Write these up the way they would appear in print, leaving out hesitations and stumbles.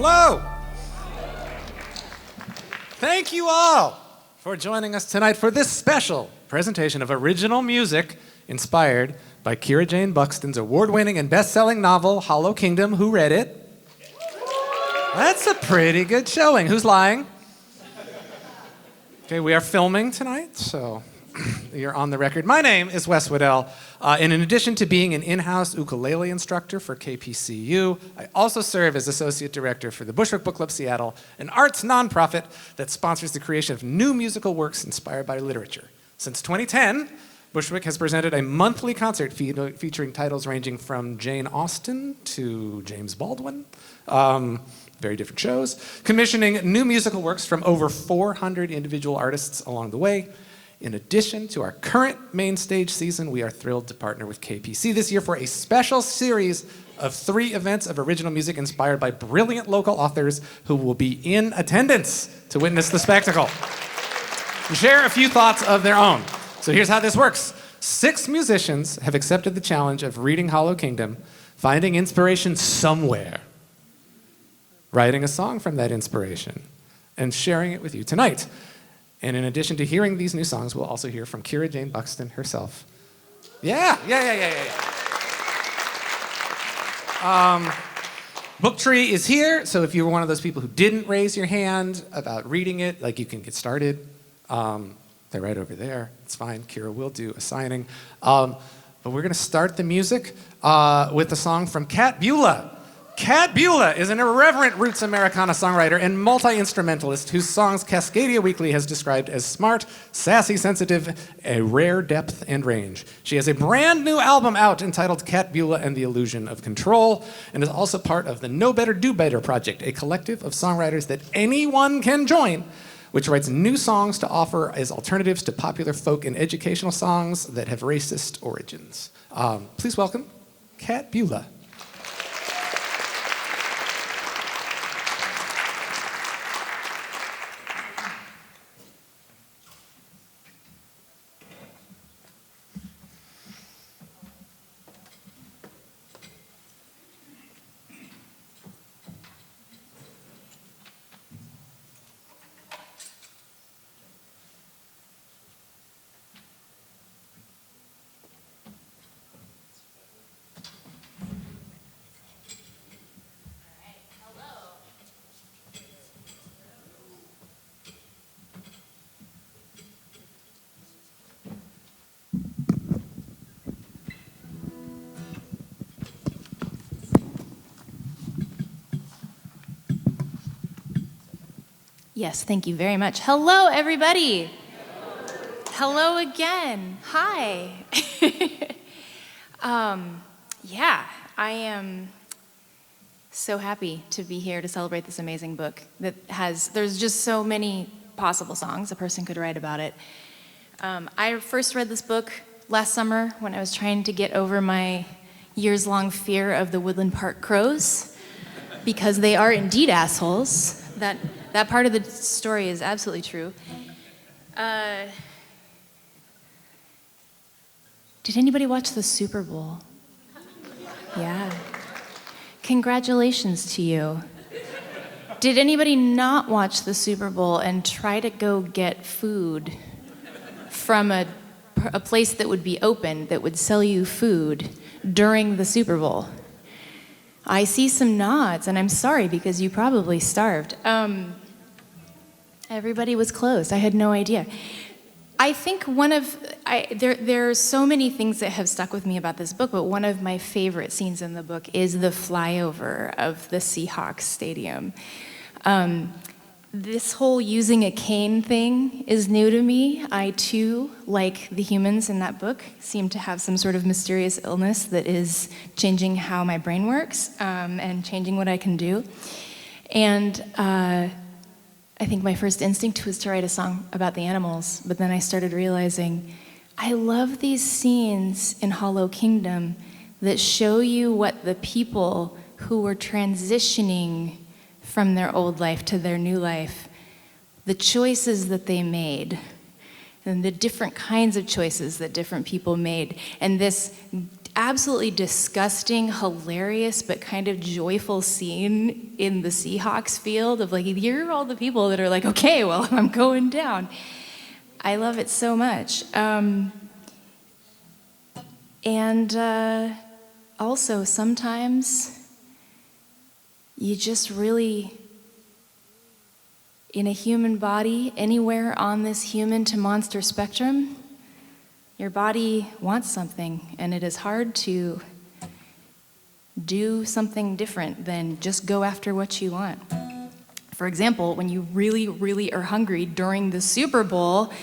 Hello. Thank you all for joining us tonight for this special presentation of original music inspired by Kira Jane Buxton's award-winning and best-selling novel, Hollow Kingdom. Who read it? That's a pretty good showing. Who's lying? Okay, we are filming tonight, so you're on the record. My name is Wes Weddell, and in addition to being an in-house ukulele instructor for KPCU, I also serve as Associate Director for the Bushwick Book Club Seattle, an arts nonprofit that sponsors the creation of new musical works inspired by literature. Since 2010, Bushwick has presented a monthly concert featuring titles ranging from Jane Austen to James Baldwin, very different shows, commissioning new musical works from over 400 individual artists along the way. In addition to our current main stage season, we are thrilled to partner with KPC this year for a special series of 3 events of original music inspired by brilliant local authors who will be in attendance to witness the spectacle and share a few thoughts of their own. So here's how this works. 6 musicians have accepted the challenge of reading Hollow Kingdom, finding inspiration somewhere, writing a song from that inspiration, and sharing it with you tonight. And in addition to hearing these new songs, we'll also hear from Kira Jane Buxton herself. Booktree is here, so if you were one of those people who didn't raise your hand about reading it, like, you can get started. They're right over there. It's fine. Kira will do a signing. But we're going to start the music with a song from Kat Bula. Kat Bula is an irreverent roots Americana songwriter and multi-instrumentalist whose songs Cascadia Weekly has described as smart, sassy, sensitive, a rare depth and range. She has a brand new album out entitled Kat Bula and the Illusion of Control, and is also part of the Know Better, Do Better project, a collective of songwriters that anyone can join, which writes new songs to offer as alternatives to popular folk and educational songs that have racist origins. Please welcome Kat Bula. Yes, thank you very much. Hello, everybody. Hello again. Hi. I am so happy to be here to celebrate this amazing book there's just so many possible songs a person could write about it. I first read this book last summer when I was trying to get over my years-long fear of the Woodland Park crows, because they are indeed assholes. That part of the story is absolutely true. Did anybody watch the Super Bowl? Yeah. Congratulations to you. Did anybody not watch the Super Bowl and try to go get food from a place that would be open, that would sell you food during the Super Bowl? I see some nods, and I'm sorry because you probably starved. Everybody was closed. I had no idea. I think there are so many things that have stuck with me about this book, but one of my favorite scenes in the book is the flyover of the Seahawks stadium. This whole using a cane thing is new to me. I too, like the humans in that book, seem to have some sort of mysterious illness that is changing how my brain works, and changing what I can do. And I think my first instinct was to write a song about the animals, but then I started realizing I love these scenes in Hollow Kingdom that show you what the people who were transitioning from their old life to their new life, the choices that they made, and the different kinds of choices that different people made, and this absolutely disgusting, hilarious, but kind of joyful scene in the Seahawks field of like, you're all the people that are like, okay, well, I'm going down. I love it so much. Also, sometimes you just really, in a human body, anywhere on this human to monster spectrum, your body wants something, and it is hard to do something different than just go after what you want. For example, when you really, really are hungry during the Super Bowl,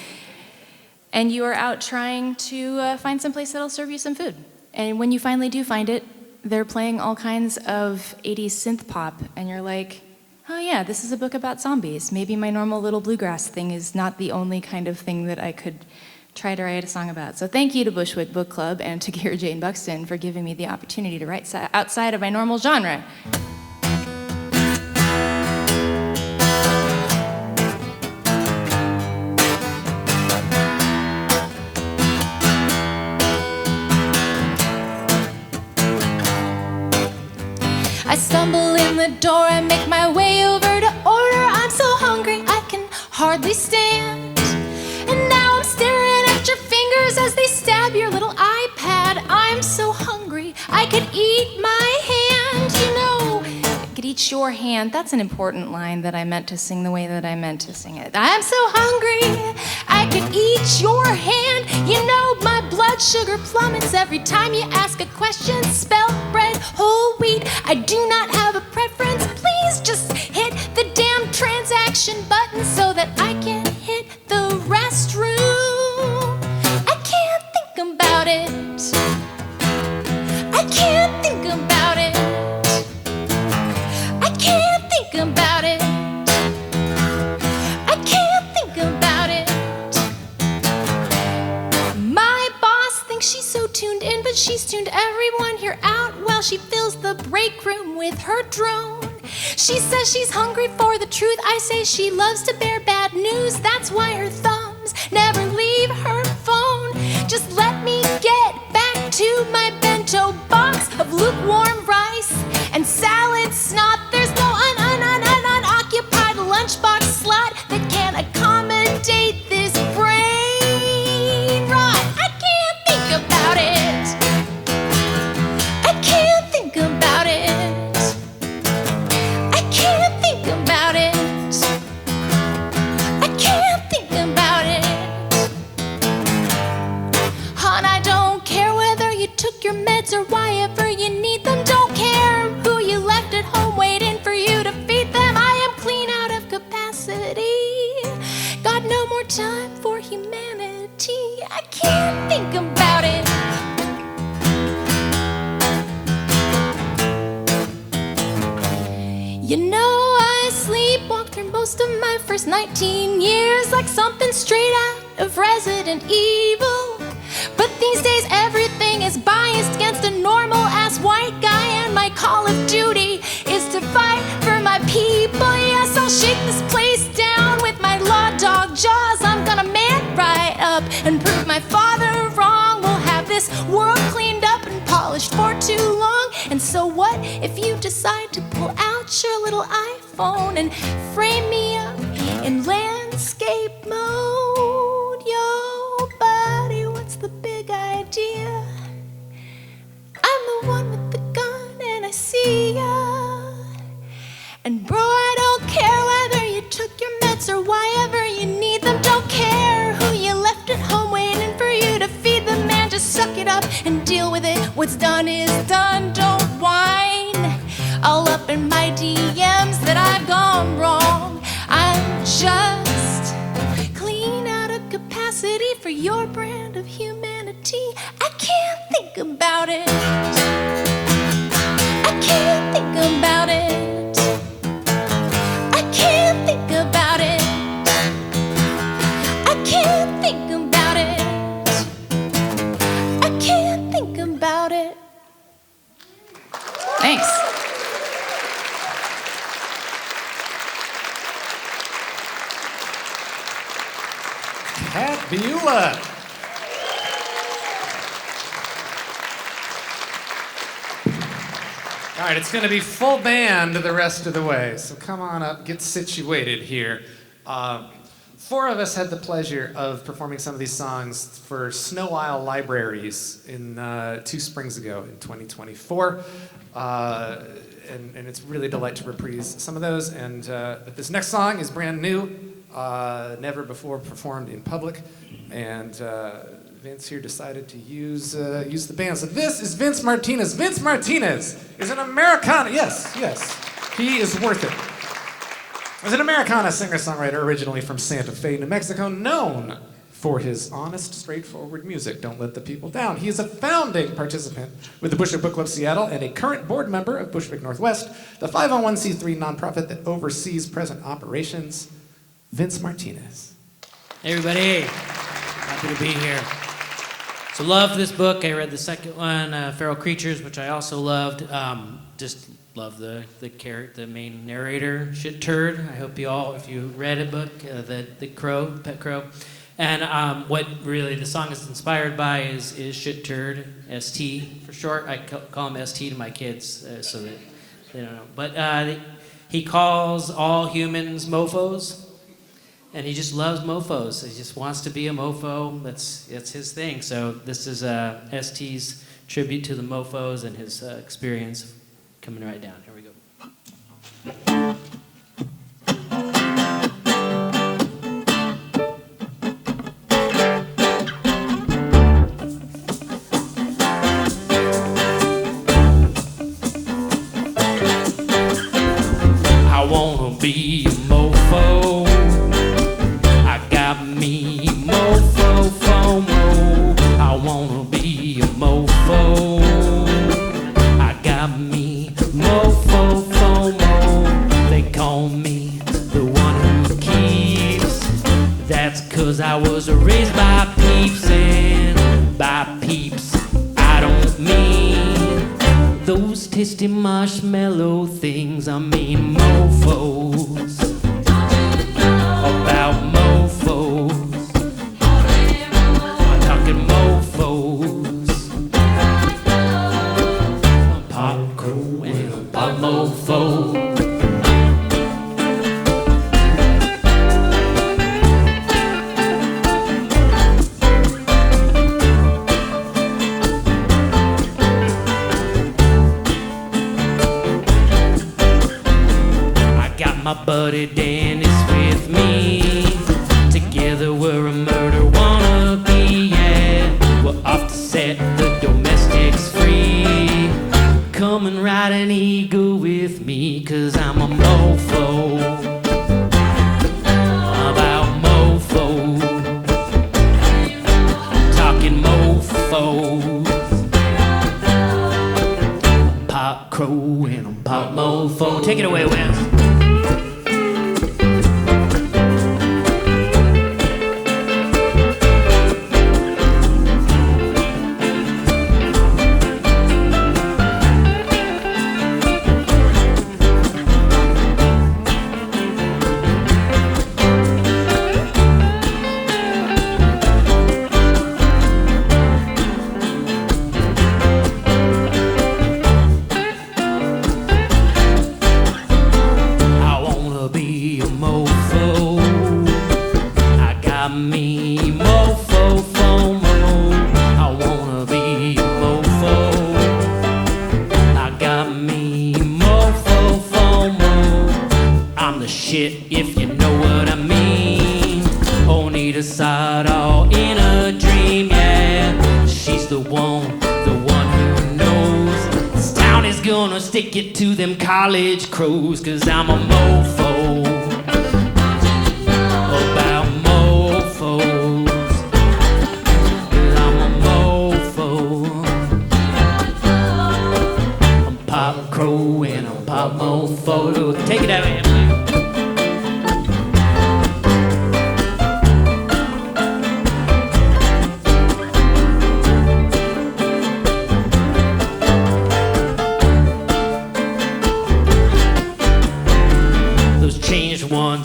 and you are out trying to find some place that'll serve you some food. And when you finally do find it, they're playing all kinds of 80s synth pop, and you're like, oh yeah, this is a book about zombies. Maybe my normal little bluegrass thing is not the only kind of thing that I could try to write a song about. So thank you to Bushwick Book Club and to Kira Jane Buxton for giving me the opportunity to write outside of my normal genre. I stumble in the door and make my way over to order. I'm so hungry I can hardly stand. And now I'm staring at your fingers as they stab your little iPad. I'm so hungry I could eat my hand. You know, I could eat your hand. That's an important line that I meant to sing the way that I meant to sing it. I'm so hungry I could eat your hand. You know, my blood sugar plummets every time you ask a question. Spelt bread, whole wheat, I do not have a preference. Please just hit the damn transaction button so that I can hit the restroom. I can't think about it. I can't think about it. I can't think about it. I can't think about it. My boss thinks she's so tuned in, but she's tuned everyone here out while she fills the break room with her drone. She says she's hungry for the truth. I say she loves to bear bad news. That's why her thumbs never leave her phone. Just let me get back to my bento box of lukewarm rice and salad snot. There's no unoccupied lunchbox slot that can accommodate this brain rot. I can't think about it. I can't think about it. I can't think about it. I can't think about it. Hon, I don't care whether you took your meds or why ever you need them. Don't care who you left at home waiting for you to feed them. I am clean out of capacity. Got no more time for humanity. I can't think about it. You know, I sleepwalked through most of my first 19 years like something straight out of Resident Evil. But these days everything is biased against a normal-ass white guy, and my call of duty is to fight for my people. Yes, I'll shake this place down with my law dog jaws. I'm gonna man right up and prove my father wrong. We'll have this world cleaned up and polished for too long. And so what if you decide to pull out your little iPhone and frame me up in landscape mode? Yo, buddy, what's the big idea? I'm the one with the gun and I see ya. And bro, I don't care whether you took your meds or why ever you need them. Don't care who you left at home waiting for you to feed them. Man, just suck it up and deal with it. What's done is done, don't whine all up in my DMs that I've gone wrong. I'm just clean out of capacity for your brand of humanity. I can't think about it. I can't think about it. I can't think about it. I can't think about it. I can't think about it. Thanks. Cat Bula. All right, it's going to be full band the rest of the way, so come on up, get situated here. Four of us had the pleasure of performing some of these songs for Snow Isle Libraries in 2 springs ago in 2024. And it's really a delight to reprise some of those. And this next song is brand new, never before performed in public. And Vince here decided to use the band. So this is Vince Martinez. Vince Martinez is an Americana. Yes, he is worth it. He's an Americana singer-songwriter originally from Santa Fe, New Mexico, known for his honest, straightforward music. Don't let the people down. He is a founding participant with the Bushwick Book Club Seattle and a current board member of Bushwick Northwest, the 501c3 nonprofit that oversees present operations. Vince Martinez. Hey everybody, happy to be here. So loved this book. I read the second one, Feral Creatures, which I also loved. Just love the main narrator, Shit Turd. I hope you all, if you read a book, the crow, Pet Crow. And what really the song is inspired by is Shit Turd, ST for short. I call him ST to my kids so that they don't know. But he calls all humans mofos. And he just loves mofos. He just wants to be a mofo. That's his thing. So this is ST's tribute to the mofos and his experience coming right down. Here we go. I wanna be a mofo. Me mofo FOMO, I wanna be a mofo. I got me mofo FOMO. They call me the one who keeps. That's 'cause I was raised by peeps, and by peeps I don't mean those tasty marshmallow things. I mean mofos. About mofos. I'm talking mofos. Pop crow and a pop mofo. I got my buddy Dennis with me. Together we're a murder wannabe, yeah. We're off to set the domestics free. Come and ride an eagle with me, 'cause I'm a mofo. About mofos. Talking mofos. Pop crow and a pop mofo. Take it away, Wes. If you know what I mean. Only to side all in a dream, yeah. She's the one who knows. This town is gonna stick it to them college crows, 'cause I'm a mofo. About mofos. 'Cause I'm a mofo. I'm Pop Crow and I'm Pop Mofo. Take it out, man.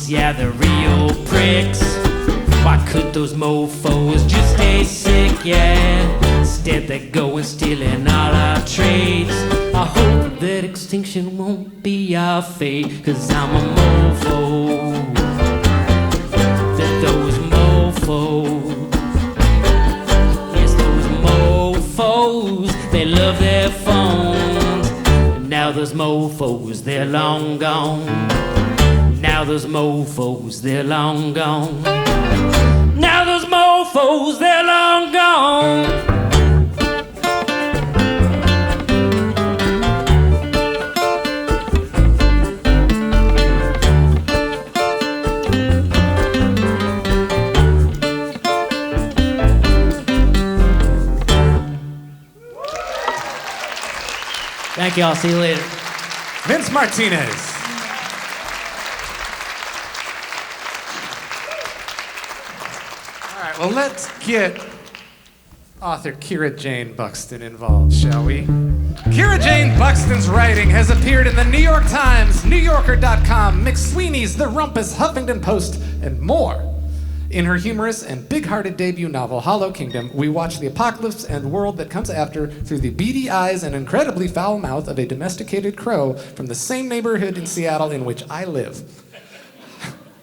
Yeah, they're real pricks. Why could those mofos just stay sick, yeah? Instead they're going stealing all our trades, I hope that extinction won't be our fate, 'cause I'm a mofo. That those mofos, yes, those mofos, they love their phones. And now those mofos, they're long gone. Now those mofos, they're long gone. Now those mofos, they're long gone. Thank you all. See you later. Vince Martinez. All right, well, let's get author Kira Jane Buxton involved, shall we? Kira Jane Buxton's writing has appeared in the New York Times, NewYorker.com, McSweeney's, The Rumpus, Huffington Post, and more. In her humorous and big-hearted debut novel, Hollow Kingdom, we watch the apocalypse and world that comes after through the beady eyes and incredibly foul mouth of a domesticated crow from the same neighborhood in Seattle in which I live.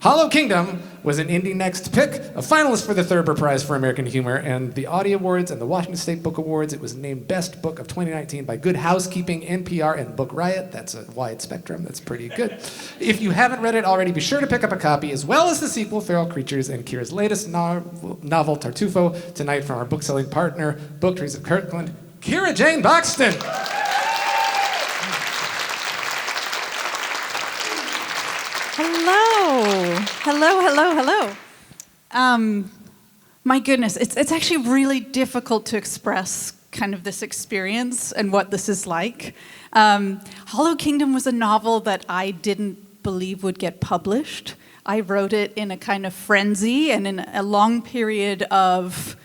Hollow Kingdom was an Indie Next pick, a finalist for the Thurber Prize for American Humor, and the Audie Awards and the Washington State Book Awards. It was named Best Book of 2019 by Good Housekeeping, NPR, and Book Riot. That's a wide spectrum. That's pretty good. If you haven't read it already, be sure to pick up a copy, as well as the sequel, Feral Creatures, and Kira's latest novel, Tartufo, tonight from our bookselling partner, Booktrees of Kirkland, Kira Jane Buxton. Hello. My goodness, it's actually really difficult to express kind of this experience and what this is like. Hollow Kingdom was a novel that I didn't believe would get published. I wrote it in a kind of frenzy and in a long period of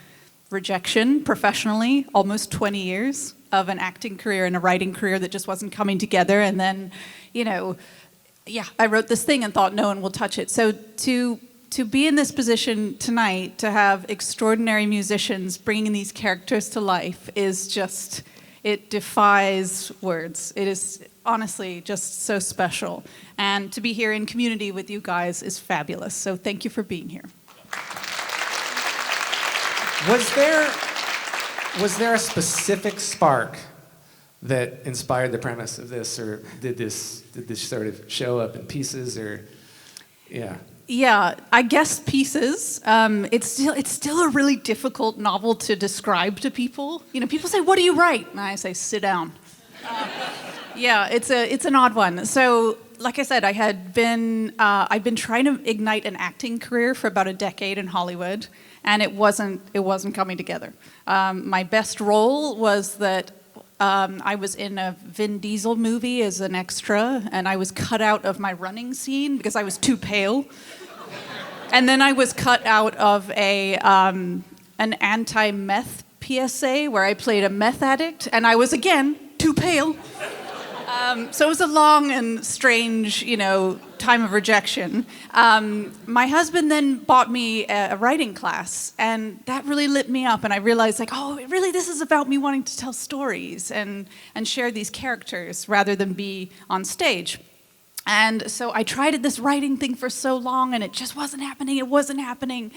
rejection professionally, almost 20 years of an acting career and a writing career that just wasn't coming together. And then, I wrote this thing and thought no one will touch it. So to be in this position tonight, to have extraordinary musicians bringing these characters to life is just, it defies words. It is honestly just so special. And to be here in community with you guys is fabulous. So thank you for being here. Was there a specific spark that inspired the premise of this, or did this sort of show up in pieces, or yeah? Yeah, I guess pieces. It's still a really difficult novel to describe to people. People say, "What do you write?" And I say, "Sit down." It's an odd one. So, like I said, I've been trying to ignite an acting career for about a decade in Hollywood, and it wasn't coming together. My best role was that I was in a Vin Diesel movie as an extra, and I was cut out of my running scene because I was too pale. And then I was cut out of an anti-meth PSA where I played a meth addict, and I was, again, too pale. So it was a long and strange, time of rejection. My husband then bought me a writing class, and that really lit me up. And I realized, really, this is about me wanting to tell stories and share these characters rather than be on stage. And so I tried this writing thing for so long, and it just wasn't happening. It wasn't happening.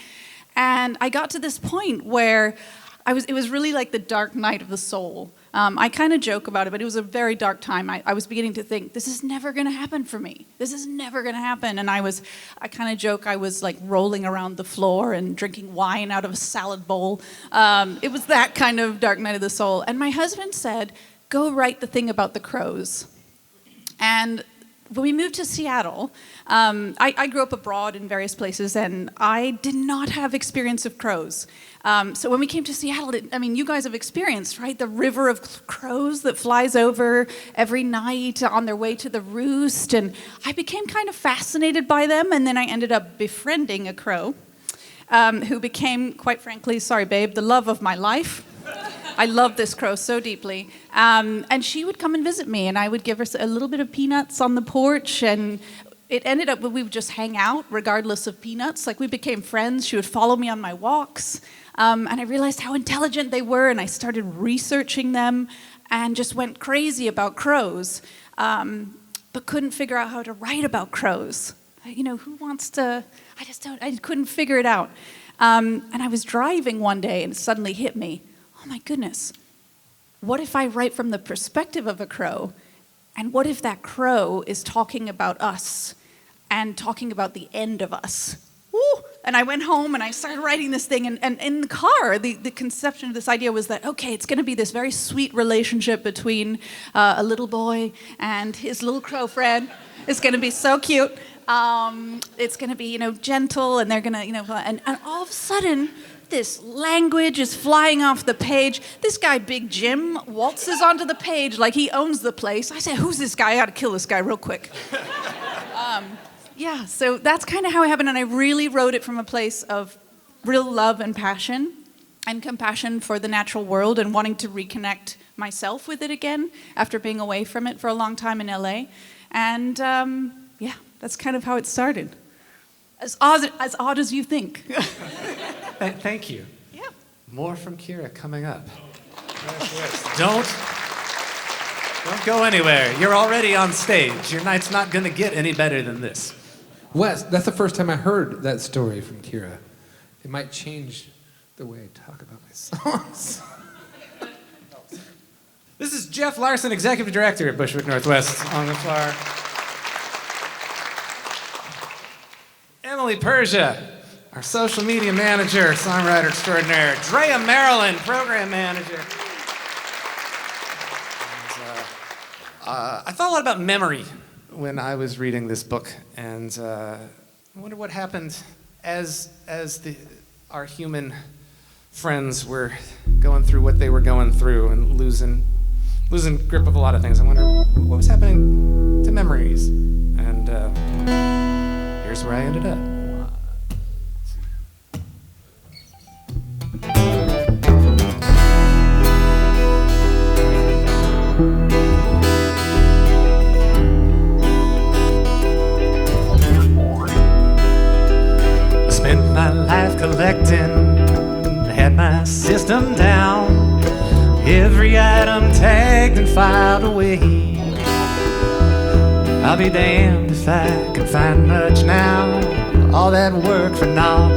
And I got to this point where it was really like the dark night of the soul. I kind of joke about it, but it was a very dark time. I was beginning to think, this is never going to happen for me. This is never going to happen. And I kind of joke, I was like rolling around the floor and drinking wine out of a salad bowl. It was that kind of dark night of the soul. And my husband said, go write the thing about the crows. And when we moved to Seattle, I grew up abroad in various places, and I did not have experience of crows. So when we came to Seattle, you guys have experienced, right? The river of crows that flies over every night on their way to the roost. And I became kind of fascinated by them, and then I ended up befriending a crow who became, quite frankly, sorry babe, the love of my life. I love this crow so deeply. And she would come and visit me, and I would give her a little bit of peanuts on the porch, and it ended up that we would just hang out regardless of peanuts. Like, we became friends. She would follow me on my walks. And I realized how intelligent they were, and I started researching them. and just went crazy about crows, but couldn't figure out how to write about crows. You know, who wants to, I couldn't figure it out. And I was driving one day and it suddenly hit me, oh my goodness, what if I write from the perspective of a crow? And what if that crow is talking about us and talking about the end of us? Woo! And I went home and I started writing this thing. And in the car, the conception of this idea was that, okay, it's going to be this very sweet relationship between a little boy and his little crow friend. It's going to be so cute. It's going to be, you know, gentle, and they're going to, you know, and all of a sudden, this language is flying off the page. This guy, Big Jim, waltzes onto the page like he owns the place. I said, who's this guy? I got to kill this guy real quick. Yeah, so that's kind of how it happened, and I really wrote it from a place of real love and passion and compassion for the natural world and wanting to reconnect myself with it again after being away from it for a long time in LA. And yeah, that's kind of how it started. As odd as you think. Thank you. Yeah. More from Kira coming up. Don't go anywhere. You're already on stage. Your night's not going to get any better than this. Wes, that's the first time I heard that story from Kira. It might change the way I talk about my songs. This is Geoff Larson, Executive Director at Bushwick Northwest on the far. Emily Persha, our social media manager, songwriter extraordinaire. Drea, Marilyn, program manager. I thought a lot about memory when I was reading this book, and I wonder what happened as our human friends were going through what they were going through and losing grip of a lot of things. I wonder what was happening to memories, and here's where I ended up. My life collecting, had my system down, every item tagged and filed away. I'll be damned if I can find much now, all that work for naught.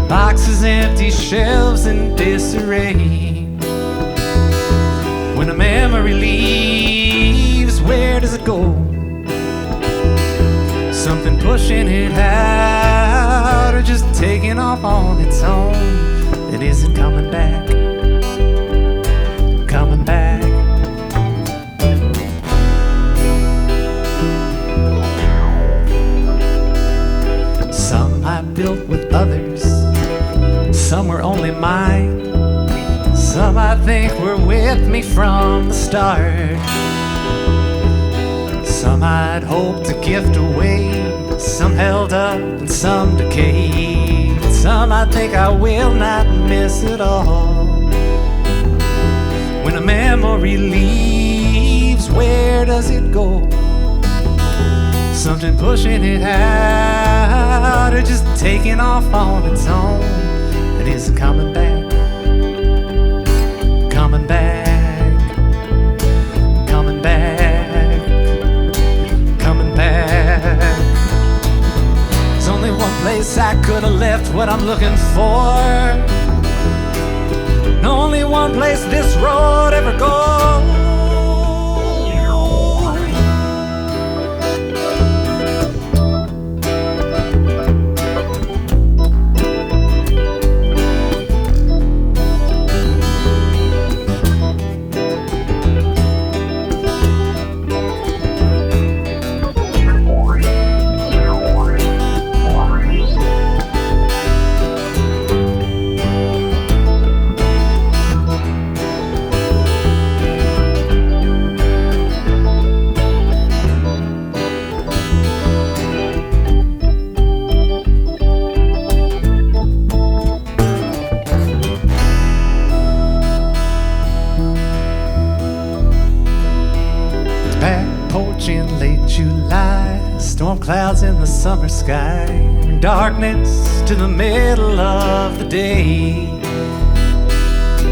Boxes empty, shelves in disarray. When a memory leaves, where does it go? Something pushing it out, or just taking off on its own. It isn't coming back, coming back. Some I built with others, some were only mine. Some I think were with me from the start. Some I'd hoped to gift away, some held up and some decayed. Some I think I will not miss at all. When a memory leaves, where does it go? Something pushing it out, or just taking off on its own. It isn't coming back, coming back, coming back, coming back. There's only one place I could have left what I'm looking for. And only one place this road ever goes. Storm clouds in the summer sky, darkness to the middle of the day.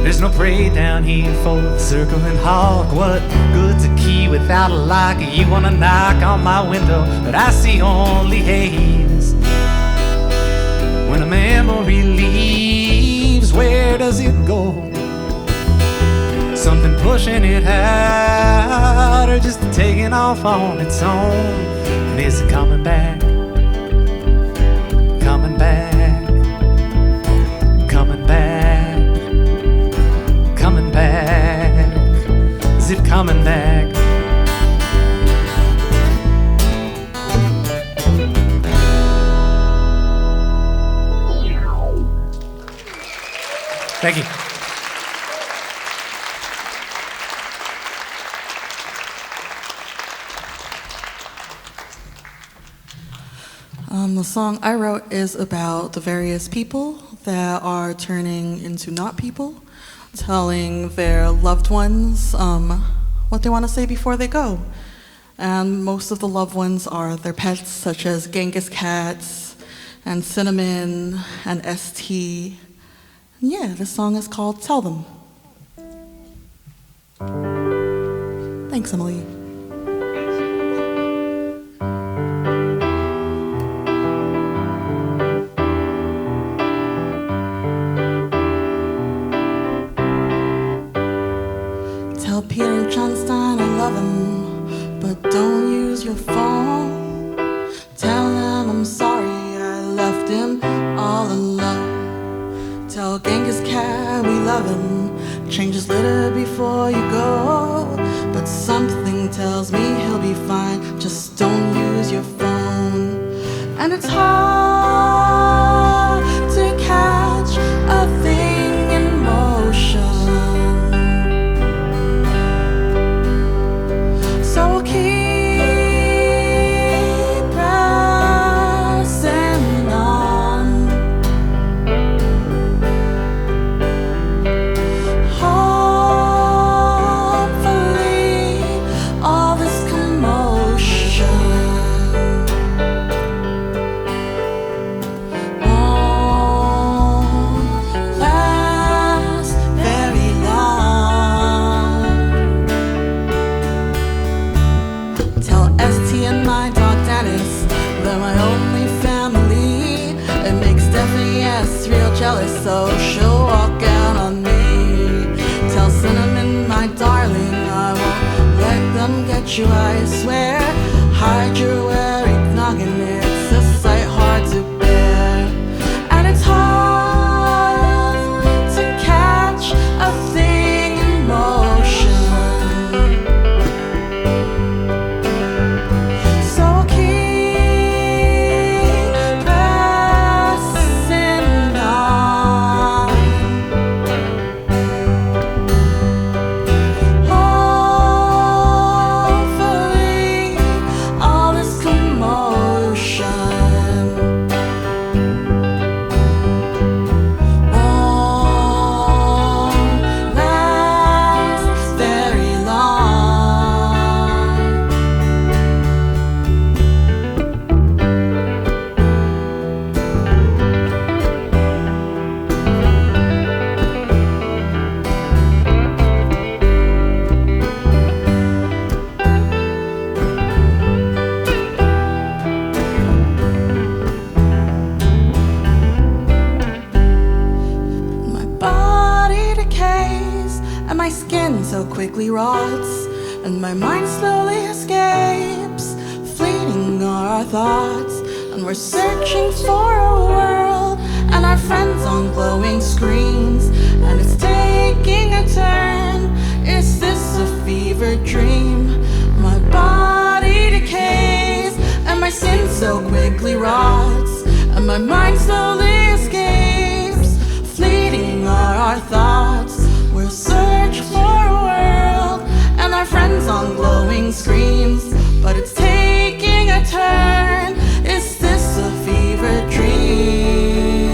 There's no prey down here for the circling hawk. What good's a key without a lock? You wanna knock on my window, but I see only haze. When a memory leaves, where does it go? Something pushing it out, or just taking off on its own? And is it coming back? Coming back? Coming back? Coming back? Is it coming back? Thank you. The song I wrote is about the various people that are turning into not people, telling their loved ones what they want to say before they go. And most of the loved ones are their pets, such as Genghis cats and Cinnamon and ST. And yeah, this song is called Tell Them. Thanks, Emily. Tell Peter Johnstein I love him, but don't use your phone. Tell him I'm sorry I left him all alone. Tell Genghis cat we love him, change his litter before you go. But something tells me he'll be fine, just don't use your phone. And it's hard to catch a thing in motion. So keep pressing on. Hopefully, all this commotion won't last very long. Tell ST and my dog Dennis they're my only family. It makes Stephanie S real jealous, so she'll walk out on me. Tell Cinnamon, my darling, I won't let them get you, I swear. Hide your worried noggin, it's a sight hard to bear. And it's hard to catch a thing in motion. So keep pressing on. Hopefully, all this commotion won't last very long. My body decays and my skin so quickly rots, and my mind slowly escapes. Fleeting are our thoughts, and we're searching for a world and our friends on glowing screens, and it's taking a turn. Is this a fever dream? My body decays and my skin so quickly rots, and my mind slowly escapes. Fleeting are our thoughts, we'll search for a world and our friends on glowing screens, but it's taking a turn. Is this a fever dream?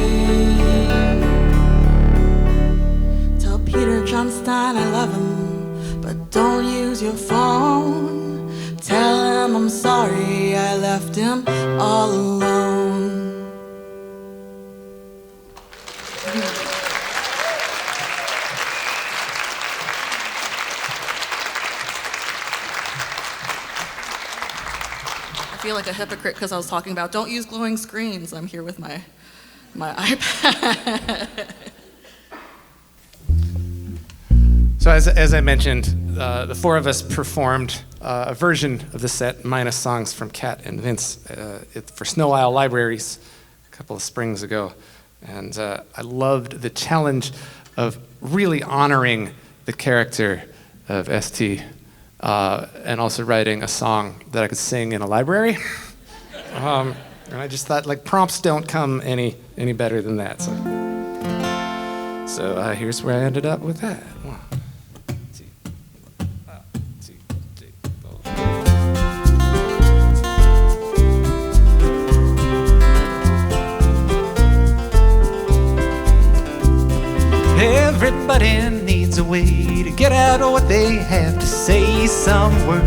Tell Peter Johnstein I love him, but don't use your phone. Tell him I'm sorry I left him all alone. feel like a hypocrite because I was talking about don't use glowing screens. I'm here with my iPad. So as I mentioned, the four of us performed a version of the set minus songs from Kat and Vince for Snow Isle Libraries a couple of springs ago. And I loved the challenge of really honoring the character of ST and also writing a song that I could sing in a library. And I just thought, like, prompts don't come any better than that. So here's where I ended up with that. 1, 2, 2, 3, 4. Everybody needs a way to get out of what they have to say. Some work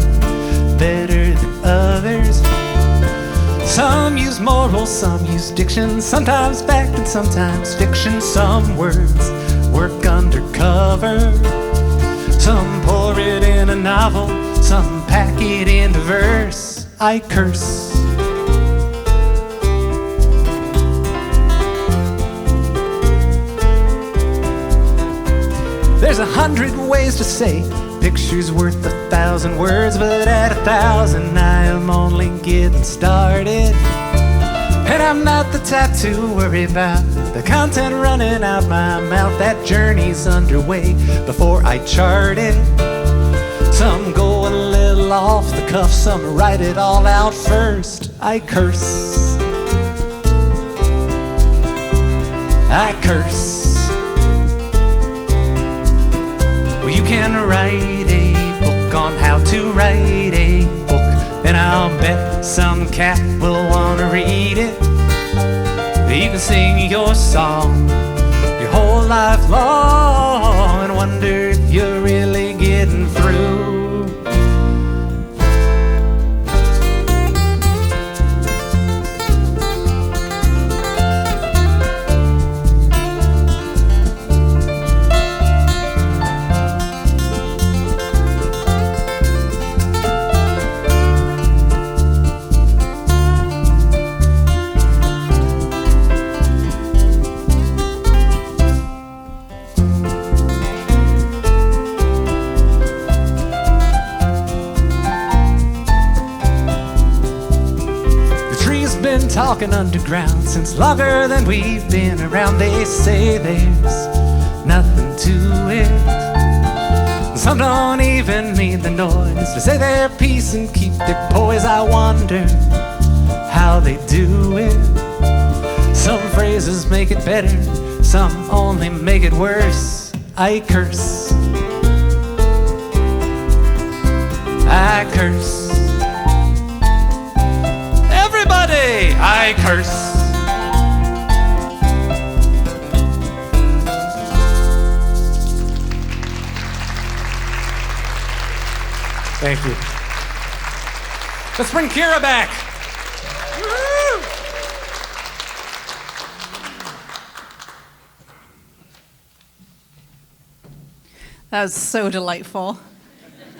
better than others. Some use moral, some use diction, sometimes fact and sometimes fiction. Some words work undercover. Some pour it in a novel, some pack it into verse. I curse. There's 100 ways to say picture's worth 1,000 words, but at 1,000 I am only getting started. And I'm not the type to worry about the content running out my mouth. That journey's underway before I chart it. Some go a little off the cuff, some write it all out first. I curse. I curse. Well, you can write a book on how to write a book, and I'll bet some cat will want to read it. You can sing your song your whole life long and wonder if you're really getting through. Talking underground since longer than we've been around. They say there's nothing to it. Some don't even need the noise to say their piece and keep their poise. I wonder how they do it. Some phrases make it better, some only make it worse. I curse. I curse. Everybody, I curse. Thank you. Let's bring Kira back. Woo! That was so delightful.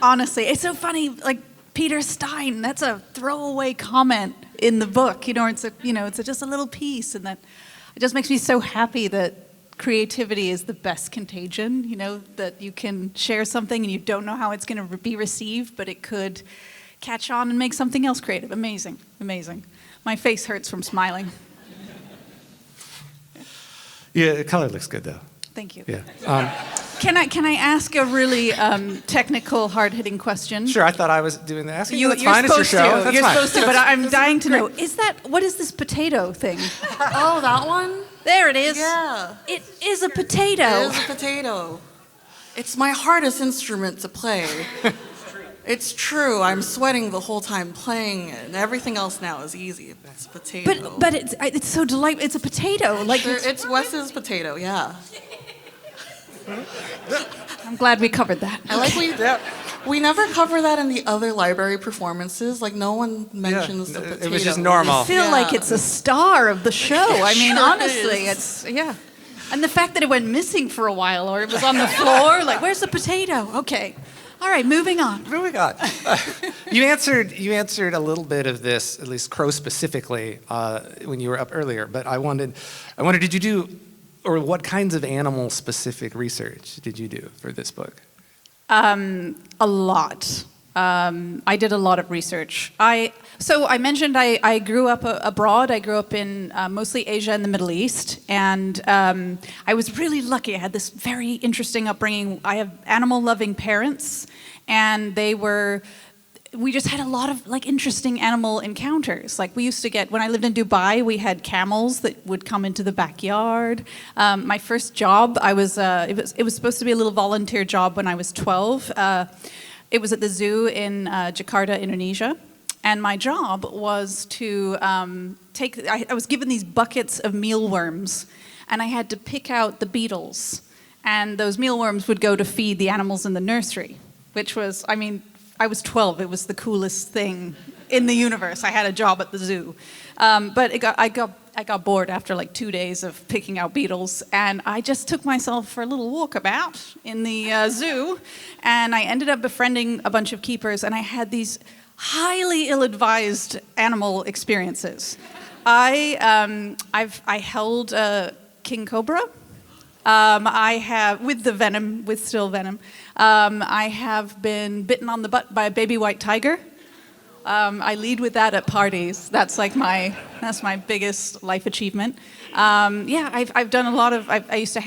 Honestly, it's so funny. Like Peter Stein, that's a throwaway comment in the book. It's just a little piece, and that it just makes me so happy that creativity is the best contagion. That you can share something and you don't know how it's going to be received, but it could catch on and make something else creative. Amazing, amazing. My face hurts from smiling. Yeah, the color looks good though. Thank you. Yeah. Can I ask a really technical, hard-hitting question? Sure, I thought I was doing the asking. You're That's fine. It's your show. That's You're fine. supposed to, but I'm dying to know. What is this potato thing? Oh, that one? There it is. Yeah. It is a potato. It is a potato. It's my hardest instrument to play. It's true. I'm sweating the whole time playing it, and everything else now is easy. It's a potato. But it's so delightful. It's a potato. Like It's Wes's potato, yeah. I'm glad we covered that. I like we never cover that in the other library performances. Like no one mentions the potato. It was just normal. I feel like it's a star of the show. I mean, Sure honestly, is. And the fact that it went missing for a while, or it was on the floor, like, where's the potato? Okay, All right, moving on. Moving on. You answered a little bit of this, at least crow specifically, when you were up earlier. But I wondered, did you do, or what kinds of animal-specific research did you do for this book? A lot. I did a lot of research. So I mentioned I grew up abroad. I grew up in mostly Asia and the Middle East, and I was really lucky. I had this very interesting upbringing. I have animal-loving parents, and we just had a lot of like interesting animal encounters. Like we used to get, when I lived in Dubai, we had camels that would come into the backyard. My first job, it was supposed to be a little volunteer job when I was 12. It was at the zoo in Jakarta, Indonesia. And my job was to I was given these buckets of mealworms, and I had to pick out the beetles. And those mealworms would go to feed the animals in the nursery, which was, I was 12. It was the coolest thing in the universe. I had a job at the zoo. But I got bored after like 2 days of picking out beetles, and I just took myself for a little walkabout in the zoo, and I ended up befriending a bunch of keepers, and I had these highly ill-advised animal experiences. I held a king cobra. I have, with still venom. I have been bitten on the butt by a baby white tiger. I lead with that at parties. That's my biggest life achievement. I've done a lot of. I used to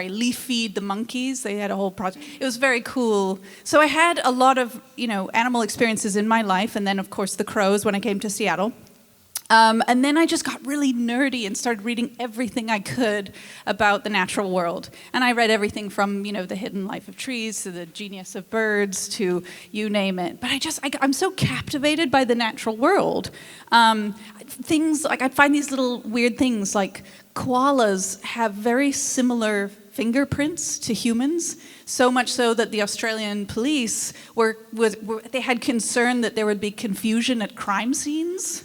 leaf feed the monkeys. They had a whole project. It was very cool. So I had a lot of animal experiences in my life, and then of course the crows when I came to Seattle. And then I just got really nerdy and started reading everything I could about the natural world. And I read everything from, the hidden life of trees to the genius of birds to you name it. But I'm so captivated by the natural world. Things like I'd find these little weird things like koalas have very similar fingerprints to humans, so much so that the Australian police they had concern that there would be confusion at crime scenes.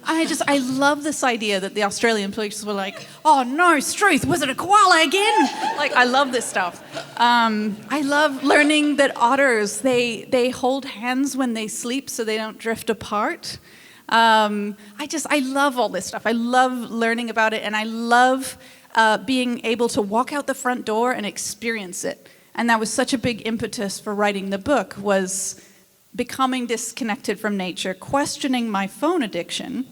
I love this idea that the Australian police were like, oh no, Struth, was it a koala again? Like, I love this stuff. I love learning that otters, they hold hands when they sleep so they don't drift apart. I love all this stuff. I love learning about it, and I love being able to walk out the front door and experience it. And that was such a big impetus for writing the book, was becoming disconnected from nature, questioning my phone addiction,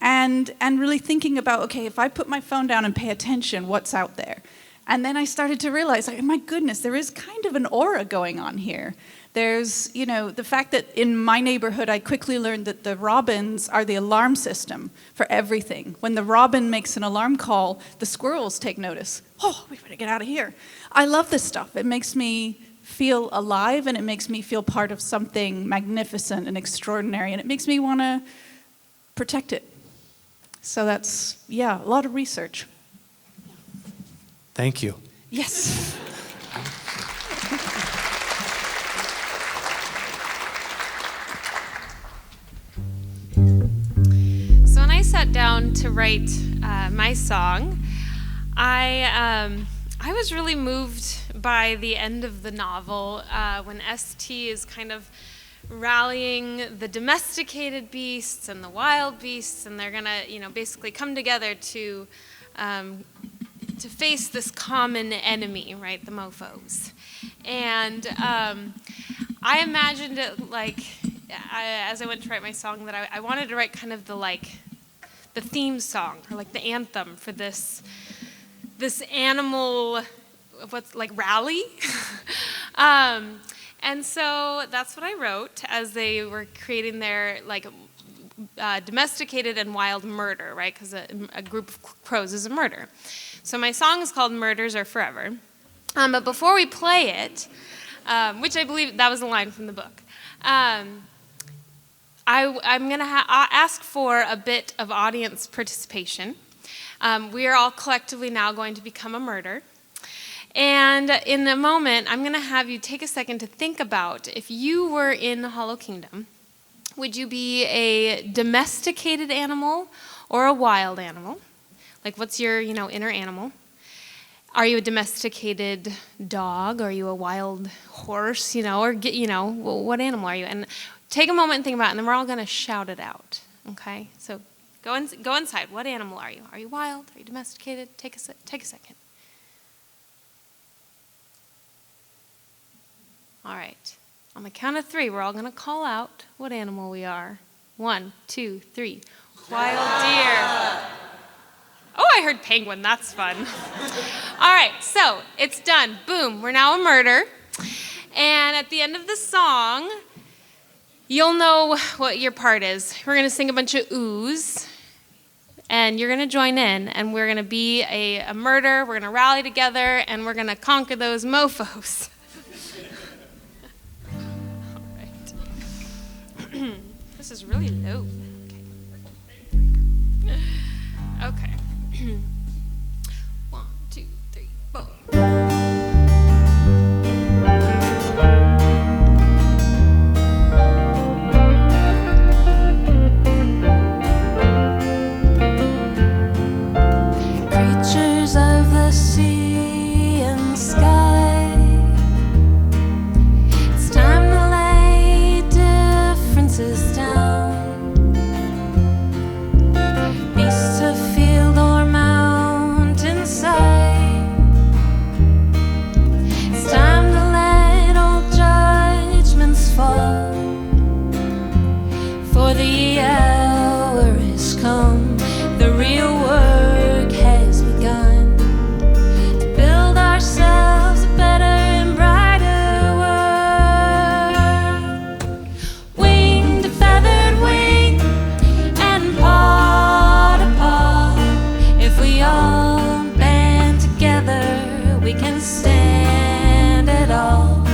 and really thinking about, okay, if I put my phone down and pay attention, what's out there? And then I started to realize, like, my goodness, there is kind of an aura going on here. There's, the fact that in my neighborhood, I quickly learned that the robins are the alarm system for everything. When the robin makes an alarm call, the squirrels take notice. Oh, we better get out of here. I love this stuff. It makes me feel alive, and it makes me feel part of something magnificent and extraordinary, and it makes me want to protect it. So that's, a lot of research. Thank you. Yes. So when I sat down to write my song, I was really moved by the end of the novel when ST is kind of rallying the domesticated beasts and the wild beasts, and they're gonna, basically come together to face this common enemy, right? The Mofos. And I imagined it like, as I went to write my song, that I wanted to write kind of the theme song, or like the anthem for this animal, rally. And so that's what I wrote as they were creating their domesticated and wild murder, right? Because a group of crows is a murder. So my song is called Murders Are Forever. But before we play it, which I believe that was a line from the book, I'm going to ask for a bit of audience participation. We are all collectively now going to become a murder. And in a moment, I'm going to have you take a second to think about, if you were in the Hollow Kingdom, would you be a domesticated animal or a wild animal? Like, what's your, inner animal? Are you a domesticated dog? Are you a wild horse? Or what animal are you? And take a moment and think about it, and then we're all going to shout it out. Okay? So go inside. What animal are you? Are you wild? Are you domesticated? Take a second. All right. On the count of 3, we're all going to call out what animal we are. 1, 2, 3. Wild deer. Oh, I heard penguin. That's fun. All right, so it's done. Boom. We're now a murder. And at the end of the song, you'll know what your part is. We're going to sing a bunch of oohs, and you're going to join in, and we're going to be a murder. We're going to rally together, and we're going to conquer those mofos. All right. This is really low. Okay. 1, 2, 3, 4. Creatures of the sea and sky, it's time to lay differences down. Beasts of field or mountainside, it's time to let all judgments fall, for the hour has come, the real work has begun, to build ourselves a better and brighter world. Wing to feathered wing and paw to paw, if we all band together, we can stand it all.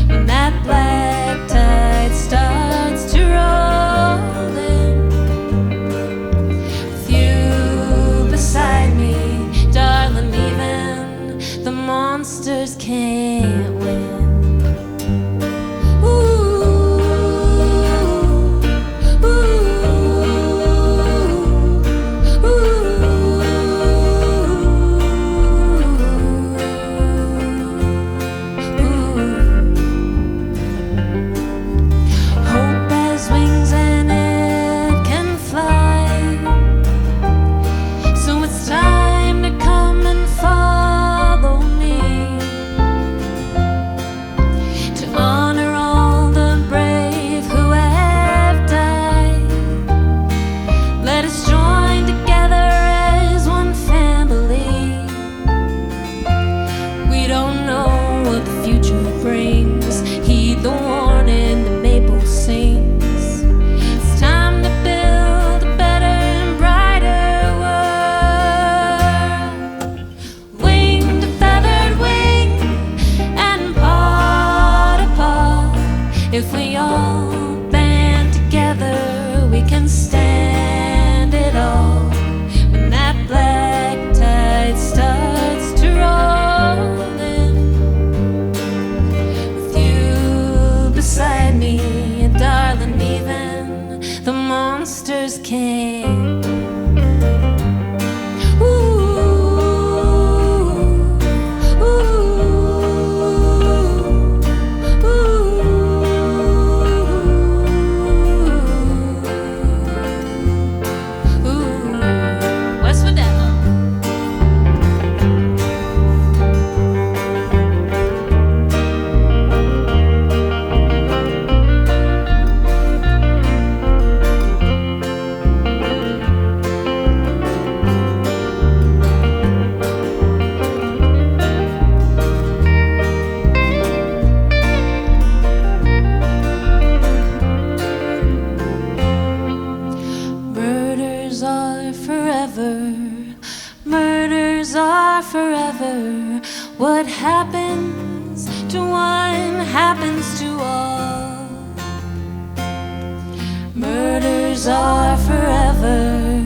When that black tide starts to roll in, with you beside me, darling, even the monsters can't win. Hope has wings and it can fly, so it's time to come and follow me, to honor all the brave who have died. Let us join together as one family. We don't know what the future brings. Heed the warning the maple sings. It's time to build a better and brighter world. Wing to feathered wing and paw to paw, if we all band together, we can stand it all. When that black tide starts to roll in, with you beside me, and darling, even the monsters can't. Wes Weddell. Murders are forever. Murders are forever. What happens to one happens to all. Murders are forever.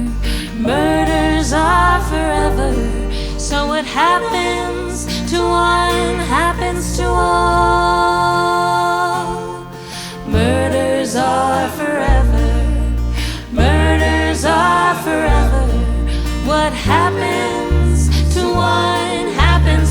Murders are forever. So what happens to one happens to all. Murders are forever. Murders are forever. What happens to one happens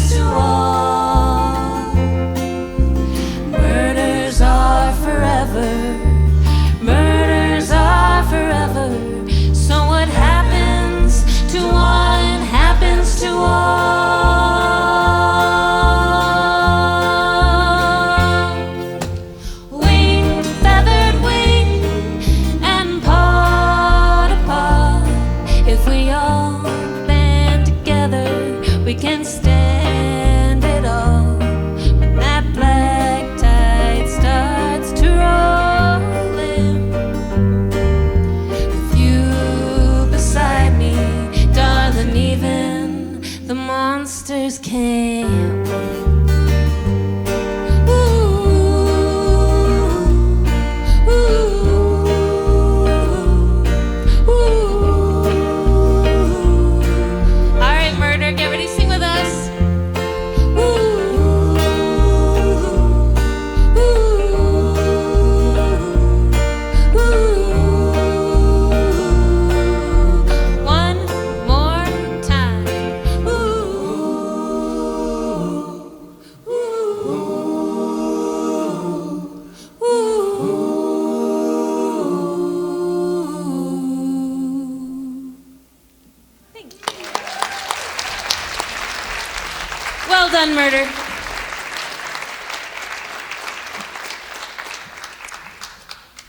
murder.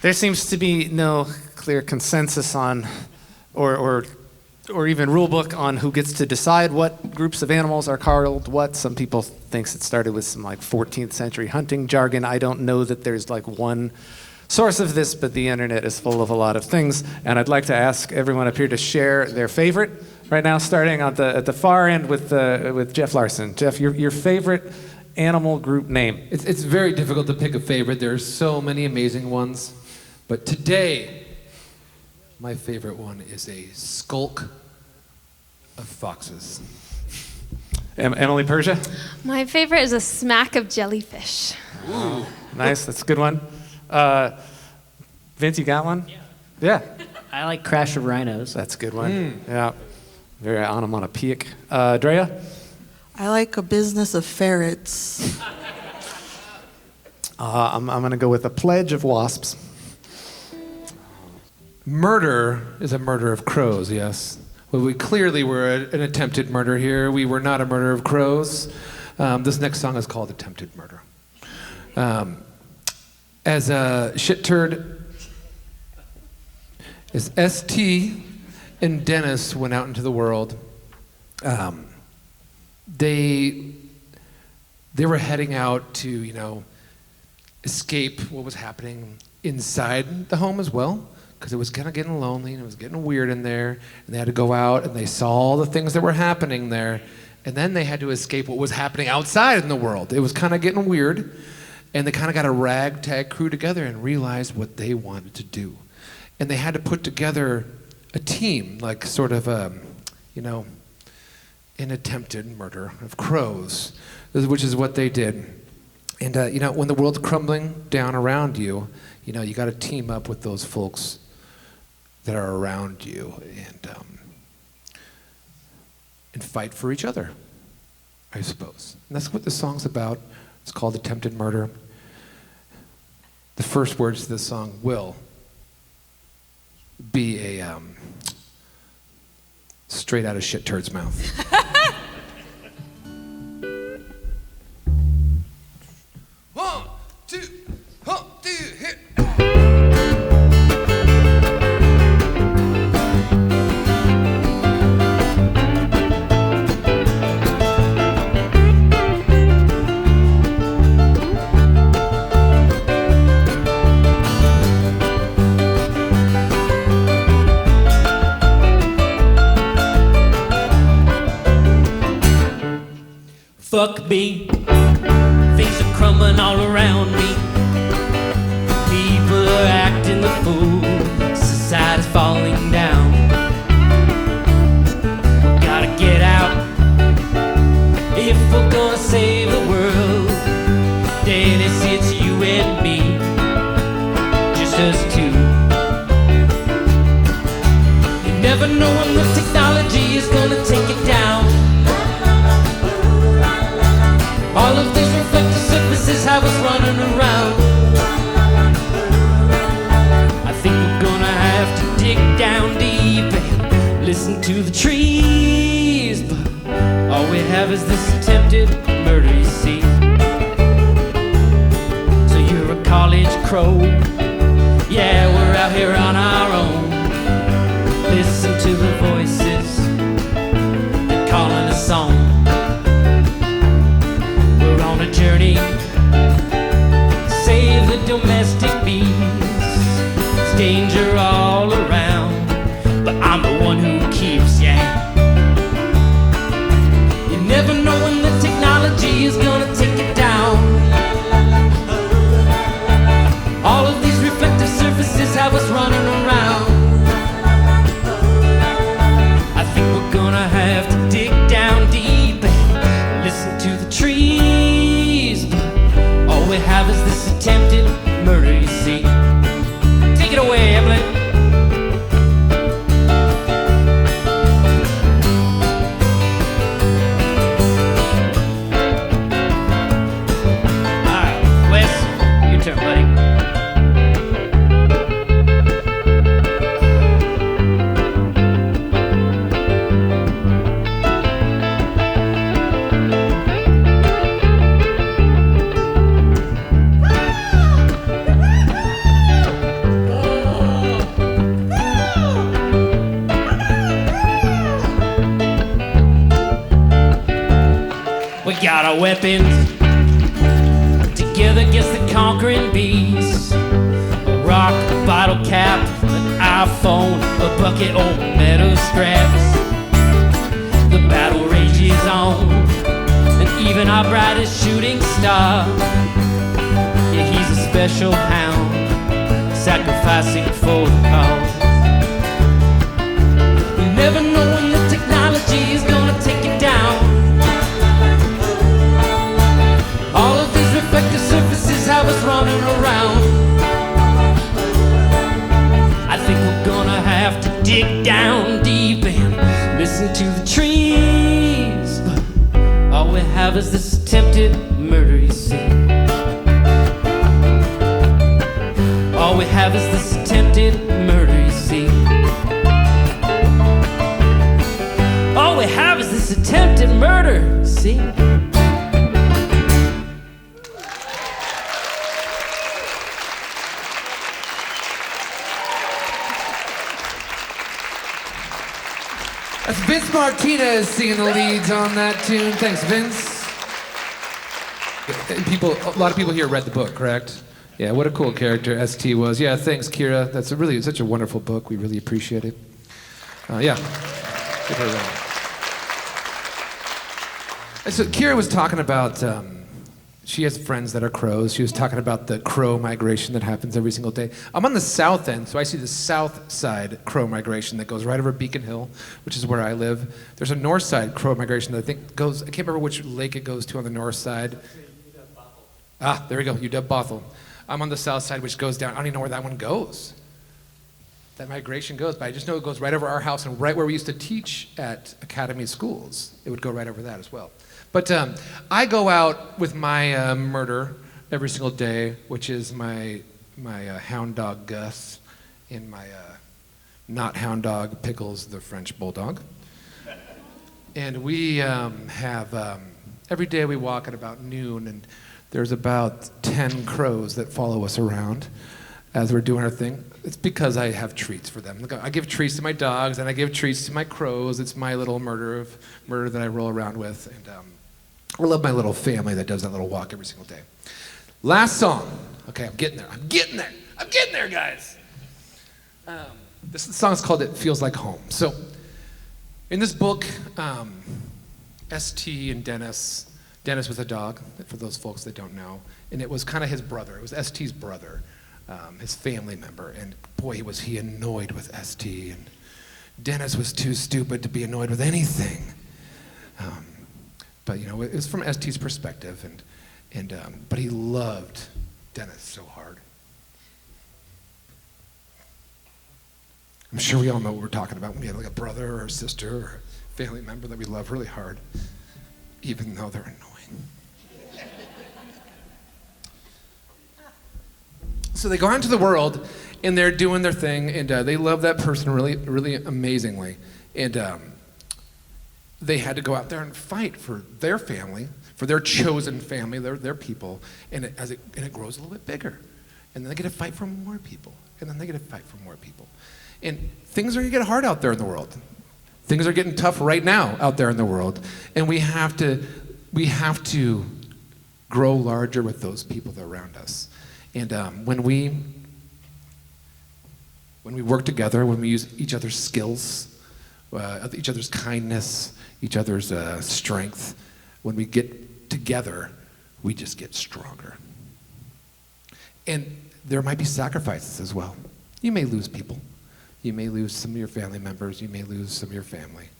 There seems to be no clear consensus on, or even rule book on who gets to decide what groups of animals are called what. Some people thinks it started with some like 14th century hunting jargon. I don't know that there's like one source of this, but the internet is full of a lot of things. And I'd like to ask everyone up here to share their favorite right now, starting at the far end with Geoff Larson. Geoff, your favorite animal group name. It's very difficult to pick a favorite. There are so many amazing ones. But today, my favorite one is a skulk of foxes. Emily, Persha? My favorite is a smack of jellyfish. Ooh. Nice, that's a good one. Vince, you got one? Yeah. I like Crash of Rhinos. That's a good one. Yeah. Very onomatopoeic. Drea? I like a business of ferrets. I'm going to go with a pledge of wasps. Murder is a murder of crows, yes. Well, we clearly were an attempted murder here. We were not a murder of crows. This next song is called Attempted Murder. As a shit turd, as ST and Dennis went out into the world, they were heading out to, escape what was happening inside the home as well, because it was kind of getting lonely and it was getting weird in there, and they had to go out and they saw all the things that were happening there, and then they had to escape what was happening outside in the world. It was kind of getting weird, and they kind of got a ragtag crew together and realized what they wanted to do. And they had to put together a team, like sort of, an attempted murder of crows, which is what they did. And, when the world's crumbling down around you, you got to team up with those folks that are around you and fight for each other, I suppose. And that's what this song's about. It's called Attempted Murder. The first words to this song will be a straight out of shit turd's mouth. One, two, hit. Fuck me, things are crumbling all around me. People are acting the fool, society's falling down. We gotta get out if we're gonna save the world. Dennis, it's you and me, just us two. You never know when the technology is gonna take it down. All of these reflective surfaces have us running around. I think we're gonna have to dig down deep and listen to the trees. But all we have is this attempted murder, you see. So you're a college crow. Yeah, we're out here on our own. Listen to the voices, they're calling us on. On a journey, save the domestic bees. It's danger all around, but I'm the one who keeps ya. You never know when the technology is gonna take it down. All of these reflective surfaces have us running around. I think we're gonna have to dig down deep and listen to the trees. All we have is this attempted murder, you see. Take it away, Evelyn. All right, Wes, your turn, buddy. our weapons. Together against the conquering beast. A rock, a bottle cap, an iPhone, a bucket, old metal straps. The battle rages on, and even our brightest shooting star, yeah, he's a special hound, sacrificing for the cause. You never know when the technology is gonna take you down. All of these reflective surfaces have us running around. I think we're gonna have to dig down deep and listen to the trees. But all we have is this attempted murder, you see. All we have is this attempted murder, you see. All we have is this attempted murder, you see. That's Vince Martinez singing the leads on that tune. Thanks, Vince. And a lot of people here read the book, correct? Yeah, what a cool character ST was. Yeah, thanks, Kira. That's such a wonderful book. We really appreciate it. Yeah. Give her a round. And so Kira was talking about, she has friends that are crows. She was talking about the crow migration that happens every single day. I'm on the south end, so I see the south side crow migration that goes right over Beacon Hill, which is where I live. There's a north side crow migration that I think goes, I can't remember which lake it goes to on the north side. Ah, there we go, UW Bothell. I'm on the south side, which goes down. I don't even know where that one goes. That migration goes, but I just know it goes right over our house and right where we used to teach at Academy schools. It would go right over that as well. But I go out with my murder every single day, which is my hound dog Gus and my not hound dog Pickles, the French bulldog. And we have, every day we walk at about noon, and there's about 10 crows that follow us around as we're doing our thing. It's because I have treats for them. I give treats to my dogs, and I give treats to my crows. It's my little murder that I roll around with. And I love my little family that does that little walk every single day. Last song. Okay, I'm getting there, guys. This song is called It Feels Like Home. So, in this book, ST and Dennis was a dog, for those folks that don't know, and it was kind of his brother. It was ST's brother, his family member, and boy, was he annoyed with ST, and Dennis was too stupid to be annoyed with anything. But you know, it was from ST's perspective, but he loved Dennis so hard. I'm sure we all know what we're talking about when we have like a brother or a sister or a family member that we love really hard, even though they're annoying. So they go out into the world, and they're doing their thing, and they love that person really, really amazingly. And they had to go out there and fight for their family, for their chosen family, their people, and it grows a little bit bigger. And then they get to fight for more people, and then they get to fight for more people. And things are gonna get hard out there in the world. Things are getting tough right now out there in the world, and we have to grow larger with those people that are around us. And when we work together, when we use each other's skills, each other's kindness, each other's strength, when we get together, we just get stronger. And there might be sacrifices as well. You may lose people. You may lose some of your family members. You may lose some of your family.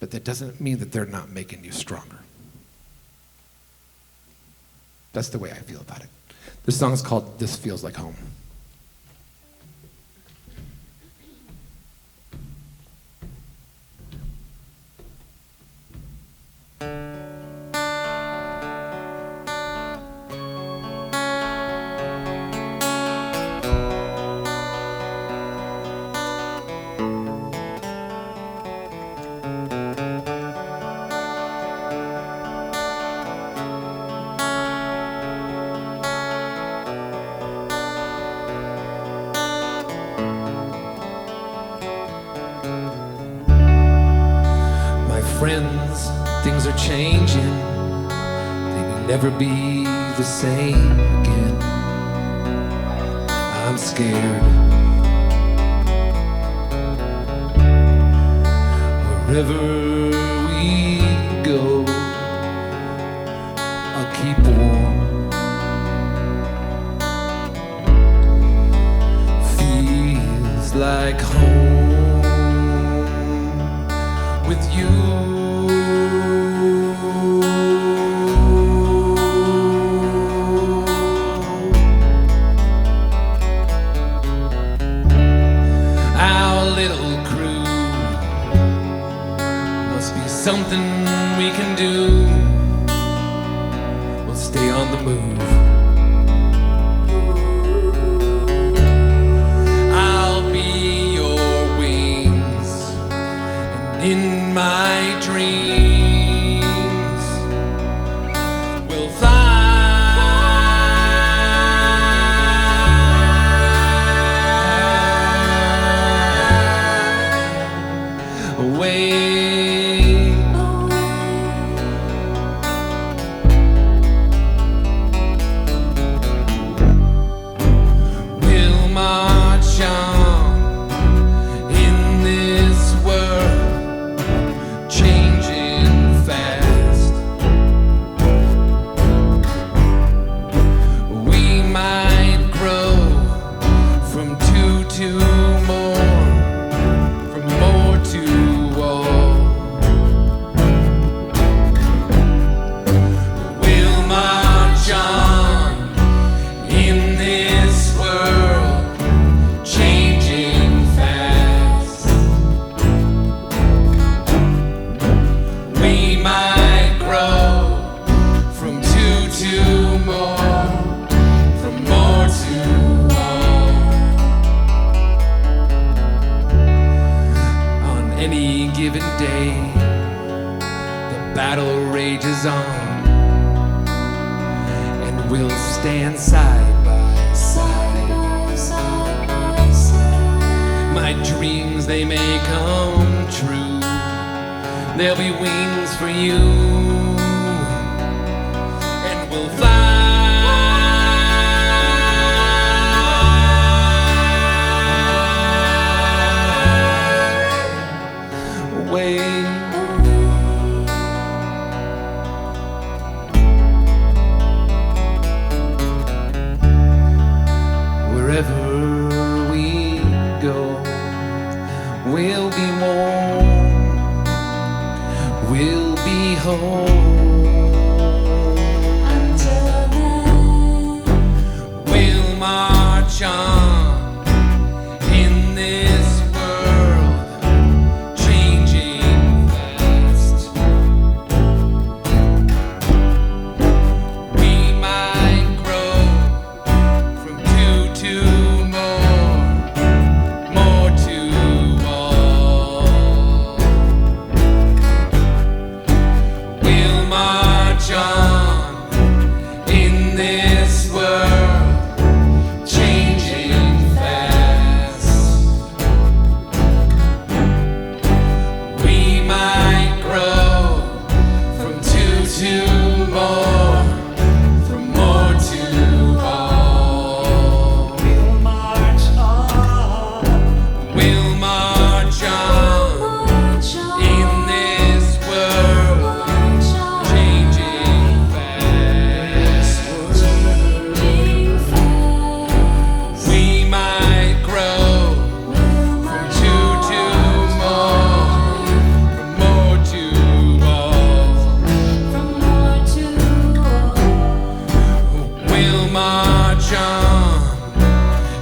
But that doesn't mean that they're not making you stronger. That's the way I feel about it. This song is called This Feels Like Home. Friends, things are changing. never be the same again. I'm scared. Wherever we go, I'll keep warm. Feels like home with you. Our little crew must be something we can do. We'll stay on the move. I'll be your wings, and in my dreams we'll fly away. We'll march on in this world, changing fast. We might grow from two to more, from more to all. We'll march on in this world, changing fast. We might grow from two to more, from more to all. On any given day, the battle rages on, and we'll stand side by side. My dreams, they may come true. There'll be wings for you, and we'll fly away. Wherever we go, we'll be warm, we'll be home. Until then, we'll march on in this world, changing fast. We might grow from two to more, more to all. We'll march on in this world, changing fast. We might grow from two to more, from more to all. We'll march on. We'll march on in this world, changing fast. We might grow from two to more, from more to all. We'll march on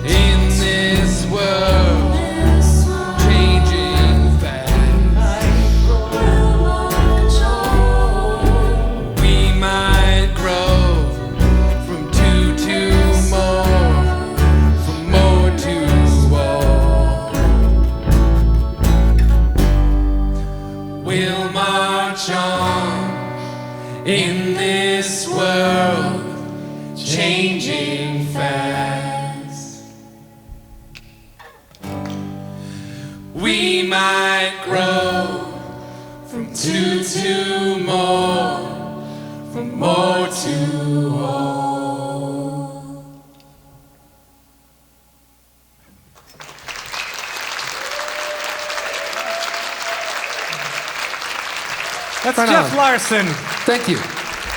in this world, changing fast. We might grow from two to more, from more to all. We'll march on in this world, changing fast. We might grow from two to more, from That's Right Geoff on. Larson, Thank you.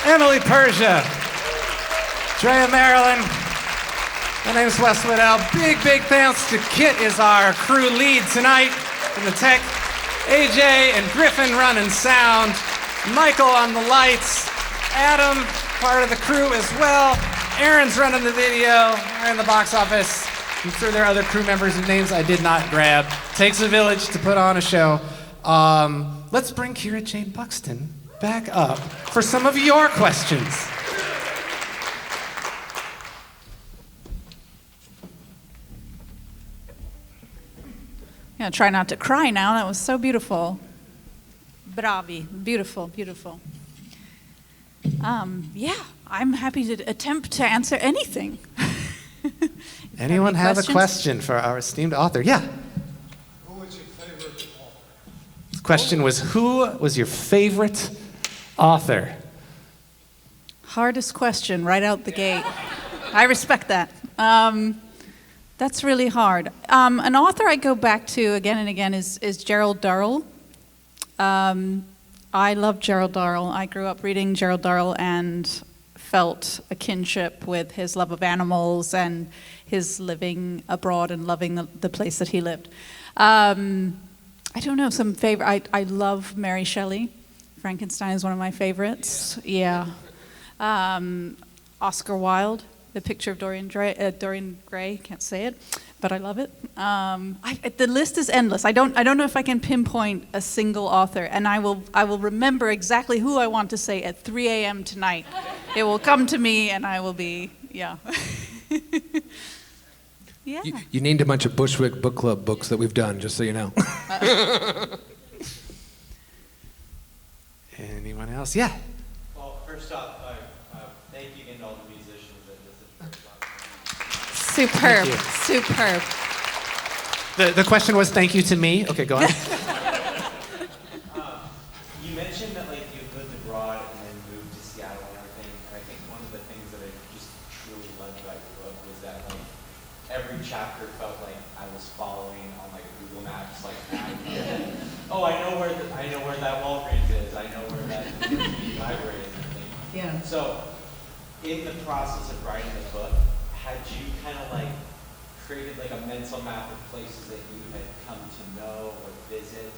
Emily Persha, Drea, Marilyn. My name's Wes Weddell. Big thanks to Kit is our crew lead tonight in the tech. AJ and Griffin running sound. Michael on the lights. Adam, part of the crew as well. Aaron's running the video. We're in the box office. I'm sure there are other crew members whose names I did not grab. Takes a village to put on a show. Let's bring Kira Jane Buxton back up for some of your questions. Yeah, try not to cry now. That was so beautiful. Bravi. Beautiful. Yeah, I'm happy to attempt to answer anything. Anyone have a questions? question for our esteemed author? Yeah. Who was your favorite author? The question was, who was your favorite author? Hardest question right out the gate. I respect that. That's really hard. An author I go back to again and again is Gerald Durrell. I love Gerald Durrell. I grew up reading Gerald Durrell and felt a kinship with his love of animals and his living abroad and loving the place that he lived. I don't know, some favorite. I love Mary Shelley. Frankenstein is one of my favorites. Yeah. Oscar Wilde, The Picture of Dorian Gray. Can't say it, but I love it. The list is endless. I don't know if I can pinpoint a single author, and I will remember exactly who I want to say at 3 a.m. tonight. It will come to me, and I will be yeah. Yeah. You named a bunch of Bushwick Book Club books that we've done, just so you know. Anyone else? Yeah. Well, first off, thank you again to all the musicians that did this. Superb. Thank Superb. The question was thank you to me. Okay, go on. You mentioned that like you lived abroad and then moved to Seattle and everything, and I think one of the things that I just truly loved about your book was that like every chapter felt like I was following on like Google Maps, like oh, I know where that Walgreens is, I know where that library is and everything. Yeah. So, in the process of writing the book, had you kind of like created like a mental map of places that you had come to know or visit,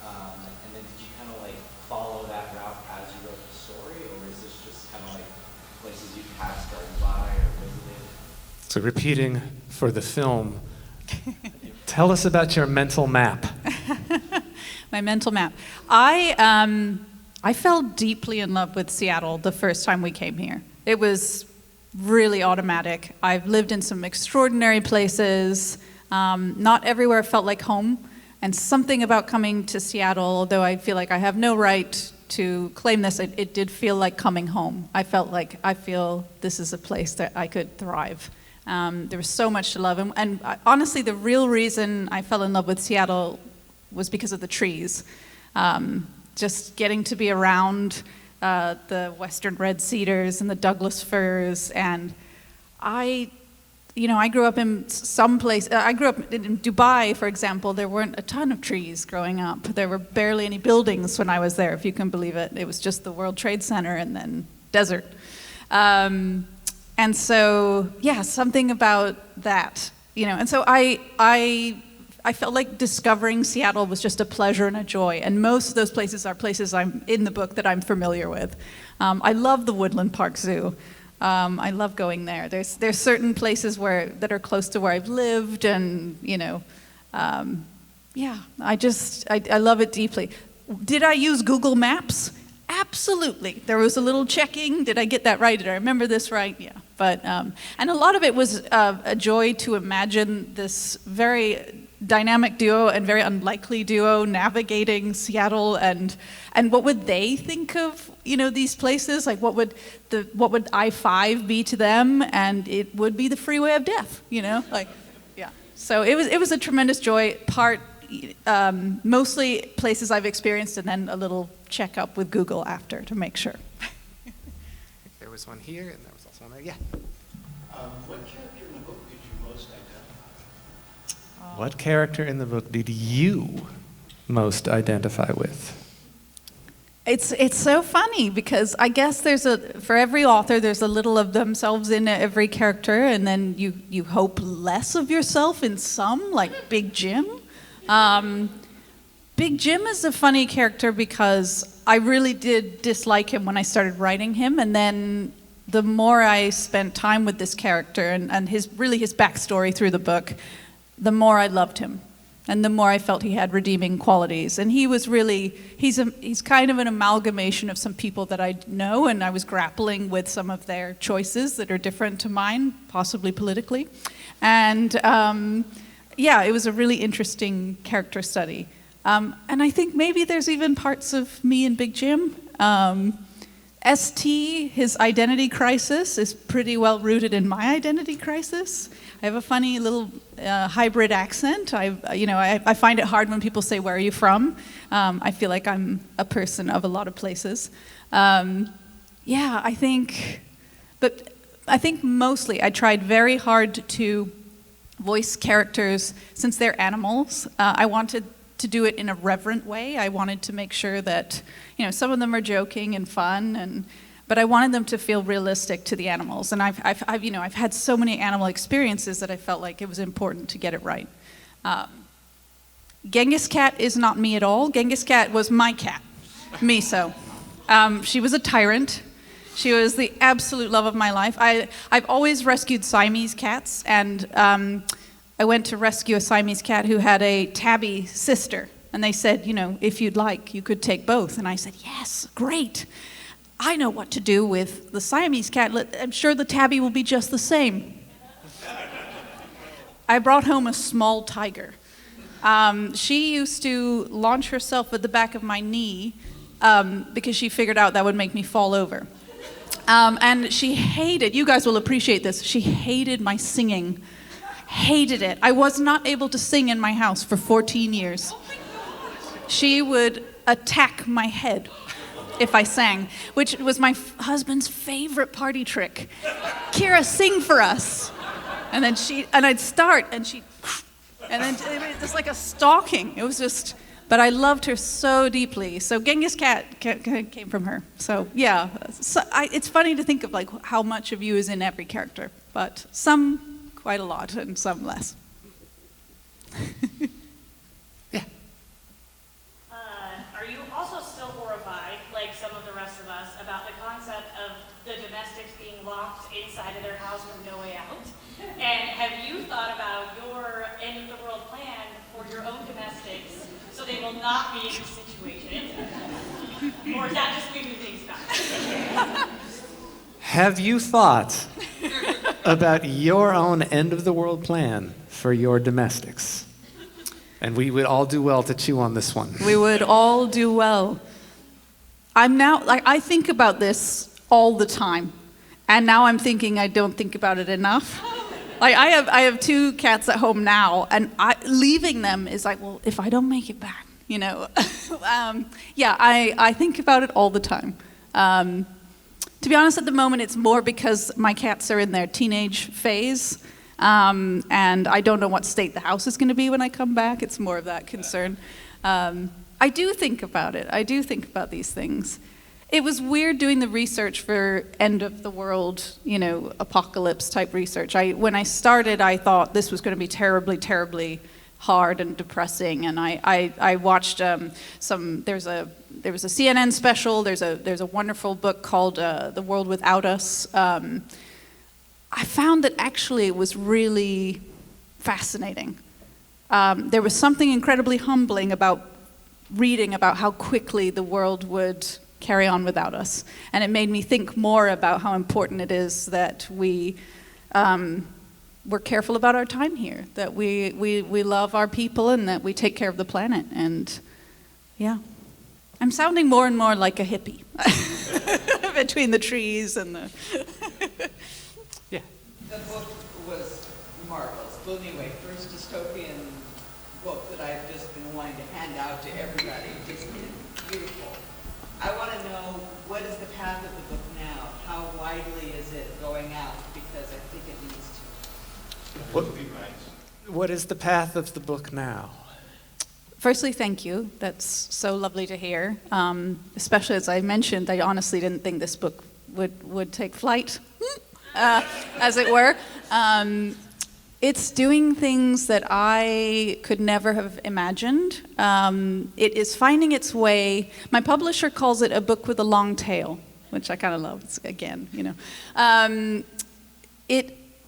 and then did you kind of like follow that route as you wrote the story, or is this just kind of like places you passed driving by or visited? So repeating for the film, tell us about your mental map. My mental map. I fell deeply in love with Seattle the first time we came here. It was really automatic. I've lived in some extraordinary places. Not everywhere felt like home. And something about coming to Seattle, although I feel like I have no right to claim this, it did feel like coming home. I feel this is a place that I could thrive. There was so much to love. And honestly, the real reason I fell in love with Seattle was because of the trees. Just getting to be around the western red cedars and the Douglas firs. And I grew up in some place. I grew up in Dubai, for example. There weren't a ton of trees growing up. There were barely any buildings when I was there, if you can believe it. It was just the World Trade Center and then desert. And so, yeah, something about that, And so I felt like discovering Seattle was just a pleasure and a joy. And most of those places are places I'm in the book that I'm familiar with. I love the Woodland Park Zoo. I love going there. There's certain places that are close to where I've lived, and I love it deeply. Did I use Google Maps? Absolutely. There was a little checking. Did I get that right? Did I remember this right? Yeah. But and a lot of it was a joy to imagine this very dynamic duo and very unlikely duo navigating Seattle, and what would they think of these places? Like what would I-5 be to them? And it would be the freeway of death. So it was a tremendous joy. Mostly places I've experienced, and then a little checkup with Google after to make sure. was one here, and there was also one there. Yeah. What character in the book did you most identify? What character in the book did you most identify with? It's so funny because I guess for every author there's a little of themselves in every character, and then you hope less of yourself in some, like Big Jim. Big Jim is a funny character because I really did dislike him when I started writing him, and then the more I spent time with this character and his backstory through the book, the more I loved him. And the more I felt he had redeeming qualities. And he was really, he's kind of an amalgamation of some people that I know, and I was grappling with some of their choices that are different to mine, possibly politically. And it was a really interesting character study. And I think maybe there's even parts of me and Big Jim. ST, his identity crisis, is pretty well rooted in my identity crisis. I have a funny little hybrid accent. I find it hard when people say, "Where are you from?" I feel like I'm a person of a lot of places. I think mostly I tried very hard to voice characters since they're animals. I wanted to do it in a reverent way. I wanted to make sure that, some of them are joking and fun, but I wanted them to feel realistic to the animals. And I've had so many animal experiences that I felt like it was important to get it right. Genghis Cat is not me at all. Genghis Cat was my cat, Miso. She was a tyrant. She was the absolute love of my life. I've always rescued Siamese cats, and I went to rescue a Siamese cat who had a tabby sister. And they said, if you'd like, you could take both. And I said, yes, great. I know what to do with the Siamese cat. I'm sure the tabby will be just the same. I brought home a small tiger. She used to launch herself at the back of my knee because she figured out that would make me fall over. And she hated, you guys will appreciate this, she hated my singing. Hated it. I was not able to sing in my house for 14 years. She would attack my head if I sang, which was my husband's favorite party trick. Kira, sing for us. And I'd start, and then it was like a stalking. It was just, but I loved her so deeply. So Genghis Cat came from her. So yeah, it's funny to think of like how much of you is in every character, but some quite a lot and some less. Yeah. Are you also still horrified, like some of the rest of us, about the concept of the domestics being locked inside of their house with no way out? And have you thought about your end of the world plan for your own domestics so they will not be in this situation? Or is that just moving things back? Have you thought about your own end-of-the-world plan for your domestics? And we would all do well to chew on this one. We would all do well. I think about this all the time. And now I'm thinking I don't think about it enough. I have 2 cats at home now, and leaving them is like, well, if I don't make it back, I think about it all the time. To be honest, at the moment, it's more because my cats are in their teenage phase, and I don't know what state the house is going to be when I come back. It's more of that concern. I do think about it. I do think about these things. It was weird doing the research for end of the world, apocalypse type research. When I started, I thought this was going to be terribly, terribly hard and depressing, and I watched there was a CNN special. There's a wonderful book called The World Without Us. I found that actually it was really fascinating. There was something incredibly humbling about reading about how quickly the world would carry on without us, and it made me think more about how important it is that we're careful about our time here, that we love our people, and that we take care of the planet. And yeah. I'm sounding more and more like a hippie between the trees and the... Yeah. The book was marvelous. Blew me away. First dystopian book that I've just been wanting to hand out to everybody. Just beautiful. I want to know, what is the path of the book now? how widely is it going out? Because I think it needs to. What is the path of the book now? Firstly, thank you. That's so lovely to hear. Especially as I mentioned, I honestly didn't think this book would take flight, as it were. It's doing things that I could never have imagined. It is finding its way. My publisher calls it a book with a long tail, which I kind of love. It's, again, you know. I'm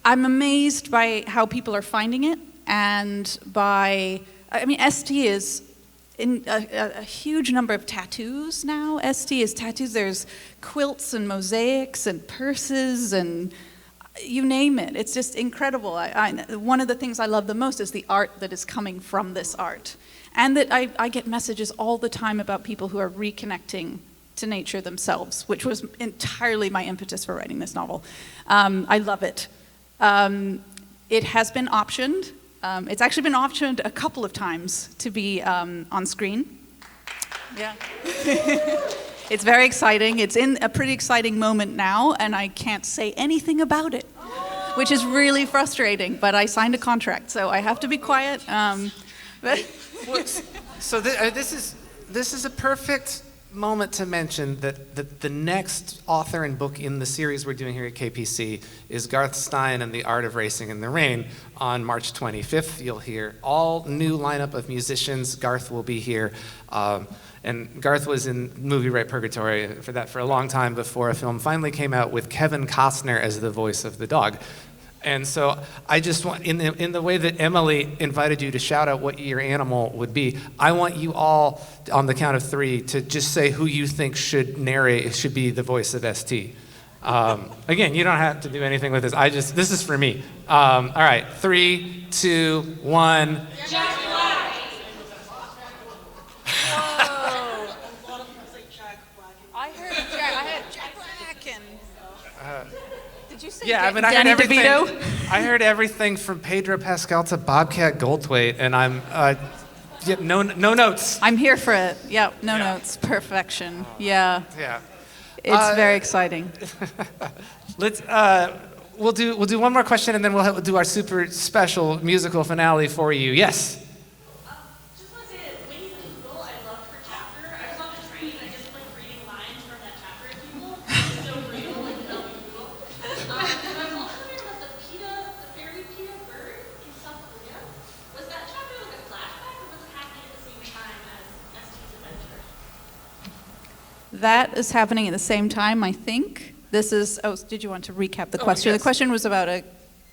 amazed by how people are finding it, and by, I mean, ST is in a huge number of tattoos now. ST is tattoos. There's quilts and mosaics and purses and you name it. It's just incredible. One of the things I love the most is the art that is coming from this art. And that I get messages all the time about people who are reconnecting to nature themselves, which was entirely my impetus for writing this novel. I love it. It has been optioned. It's actually been optioned a couple of times to be on screen. Yeah. It's very exciting. It's in a pretty exciting moment now, and I can't say anything about it, which is really frustrating, but I signed a contract, so I have to be quiet. So this is a perfect moment to mention that the next author and book in the series we're doing here at KPC is Garth Stein and the Art of Racing in the Rain. On March 25th, you'll hear all new lineup of musicians. Garth will be here. And Garth was in Movie Right Purgatory for a long time before a film finally came out with Kevin Costner as the voice of the dog. And so I just want, in the way that Emily invited you to shout out what your animal would be, I want you all, on the count of 3, to just say who you think should be the voice of ST. Again, you don't have to do anything with this. This is for me. All right, 3, 2, 1. Jack Black. I heard Jack Black and... Did you say I Danny DeVito? I heard everything from Pedro Pascal to Bobcat Goldthwait, and I'm no notes. I'm here for it. Yeah, no notes. Perfection. Yeah. Yeah. It's very exciting. Let's we'll do one more question, and then we'll do our super special musical finale for you. Yes. Just want to say that Winnie the Pooh, I loved her chapter. I was on the train, I just like reading lines from that chapter to people. It's so real, like Winnie the Pooh. And I was also wondering about the fairy PETA bird in South Korea. Was that chapter like a flashback, or was it happening at the same time as ST's adventure? That is happening at the same time, I think. This is, did you want to recap the question? Yes. The question was about a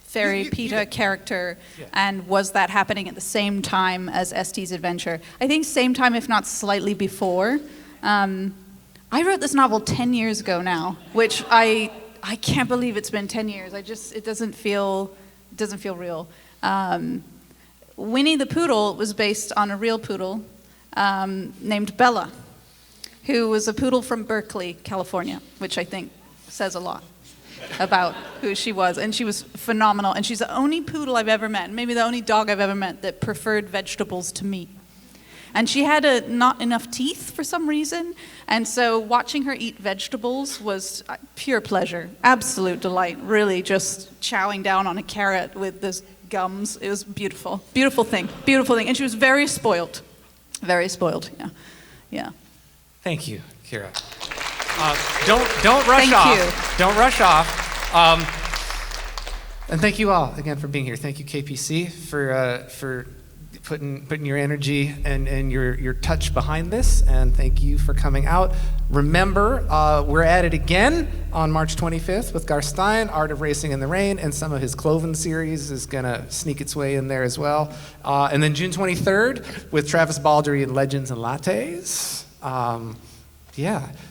fairy PETA character, and was that happening at the same time as ST's adventure? I think same time, if not slightly before. I wrote this novel 10 years ago now, which I can't believe it's been 10 years. It doesn't feel real. Winnie the Poodle was based on a real poodle named Bella, who was a poodle from Berkeley, California, which I think says a lot about who she was. And she was phenomenal. And she's the only poodle I've ever met, maybe the only dog I've ever met, that preferred vegetables to meat. And she had not enough teeth for some reason. And so watching her eat vegetables was pure pleasure, absolute delight, really just chowing down on a carrot with this gums. It was beautiful. Beautiful thing. And she was very spoiled. Very spoiled, yeah. Thank you, Kira. Don't rush off. Thank you. Don't rush off. And thank you all again for being here. Thank you, KPC, for putting your energy and your touch behind this. And thank you for coming out. Remember, we're at it again on March 25th with Garth Stein, Art of Racing in the Rain, and some of his Cloven series is gonna sneak its way in there as well. And then June 23rd with Travis Baldry and Legends and Lattes.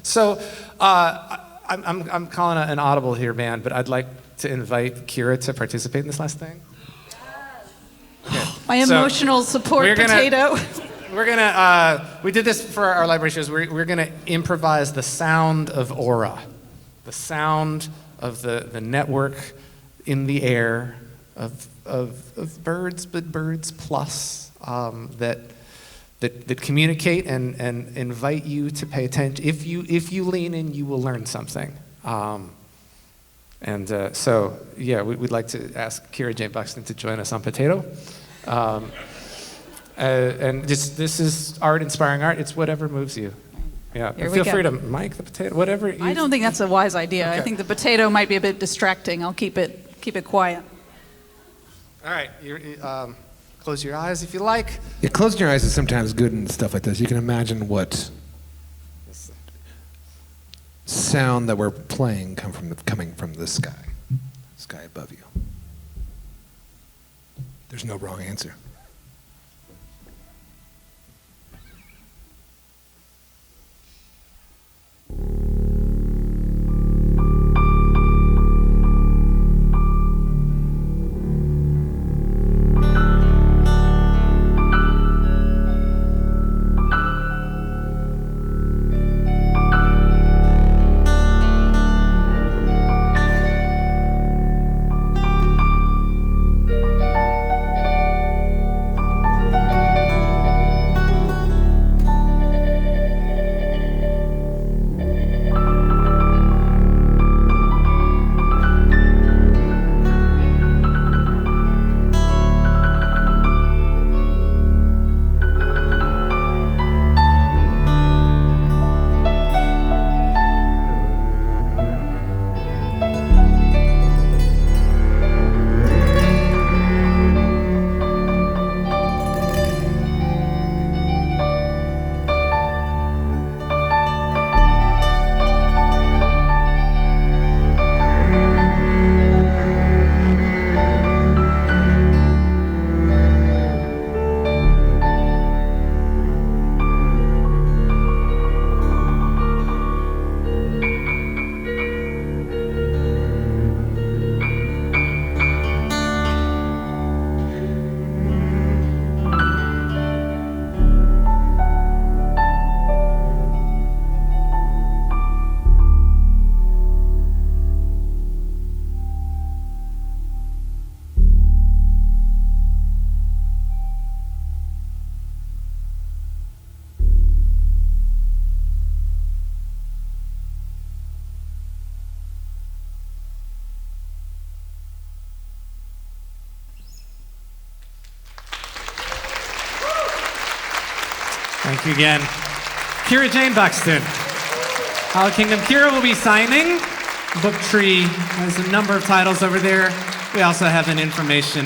So I'm calling an audible here, man, but I'd like to invite Kira to participate in this last thing. Okay. My emotional support potato. We did this for our library shows. We're gonna improvise the sound of aura, the sound of the network in the air of birds, but birds plus that communicate and invite you to pay attention. If you lean in, you will learn something. And we'd like to ask Kira Jane Buxton to join us on Potato. And this is art, inspiring art. It's whatever moves you. Yeah, feel free to mic the potato, whatever. I don't think that's a wise idea. Okay. I think the potato might be a bit distracting. I'll keep it quiet. All right, close your eyes if you like. Yeah, closing your eyes is sometimes good and stuff like this. You can imagine what sound that we're playing coming from the sky above you. There's no wrong answer. Thank you again. Kira Jane Buxton. Hollow Kingdom. Kira will be signing. Book Tree has a number of titles over there. We also have an information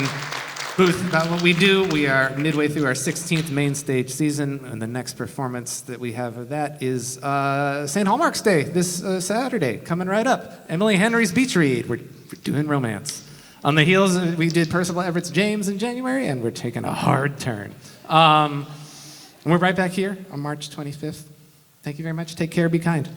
booth about what we do. We are midway through our 16th main stage season, and the next performance that we have of that is St. Hallmark's Day this Saturday, coming right up. Emily Henry's Beach Read. We're doing romance. On the heels, we did Percival Everett's James in January, and we're taking a hard turn. And we're right back here on March 25th. Thank you very much. Take care. Be kind.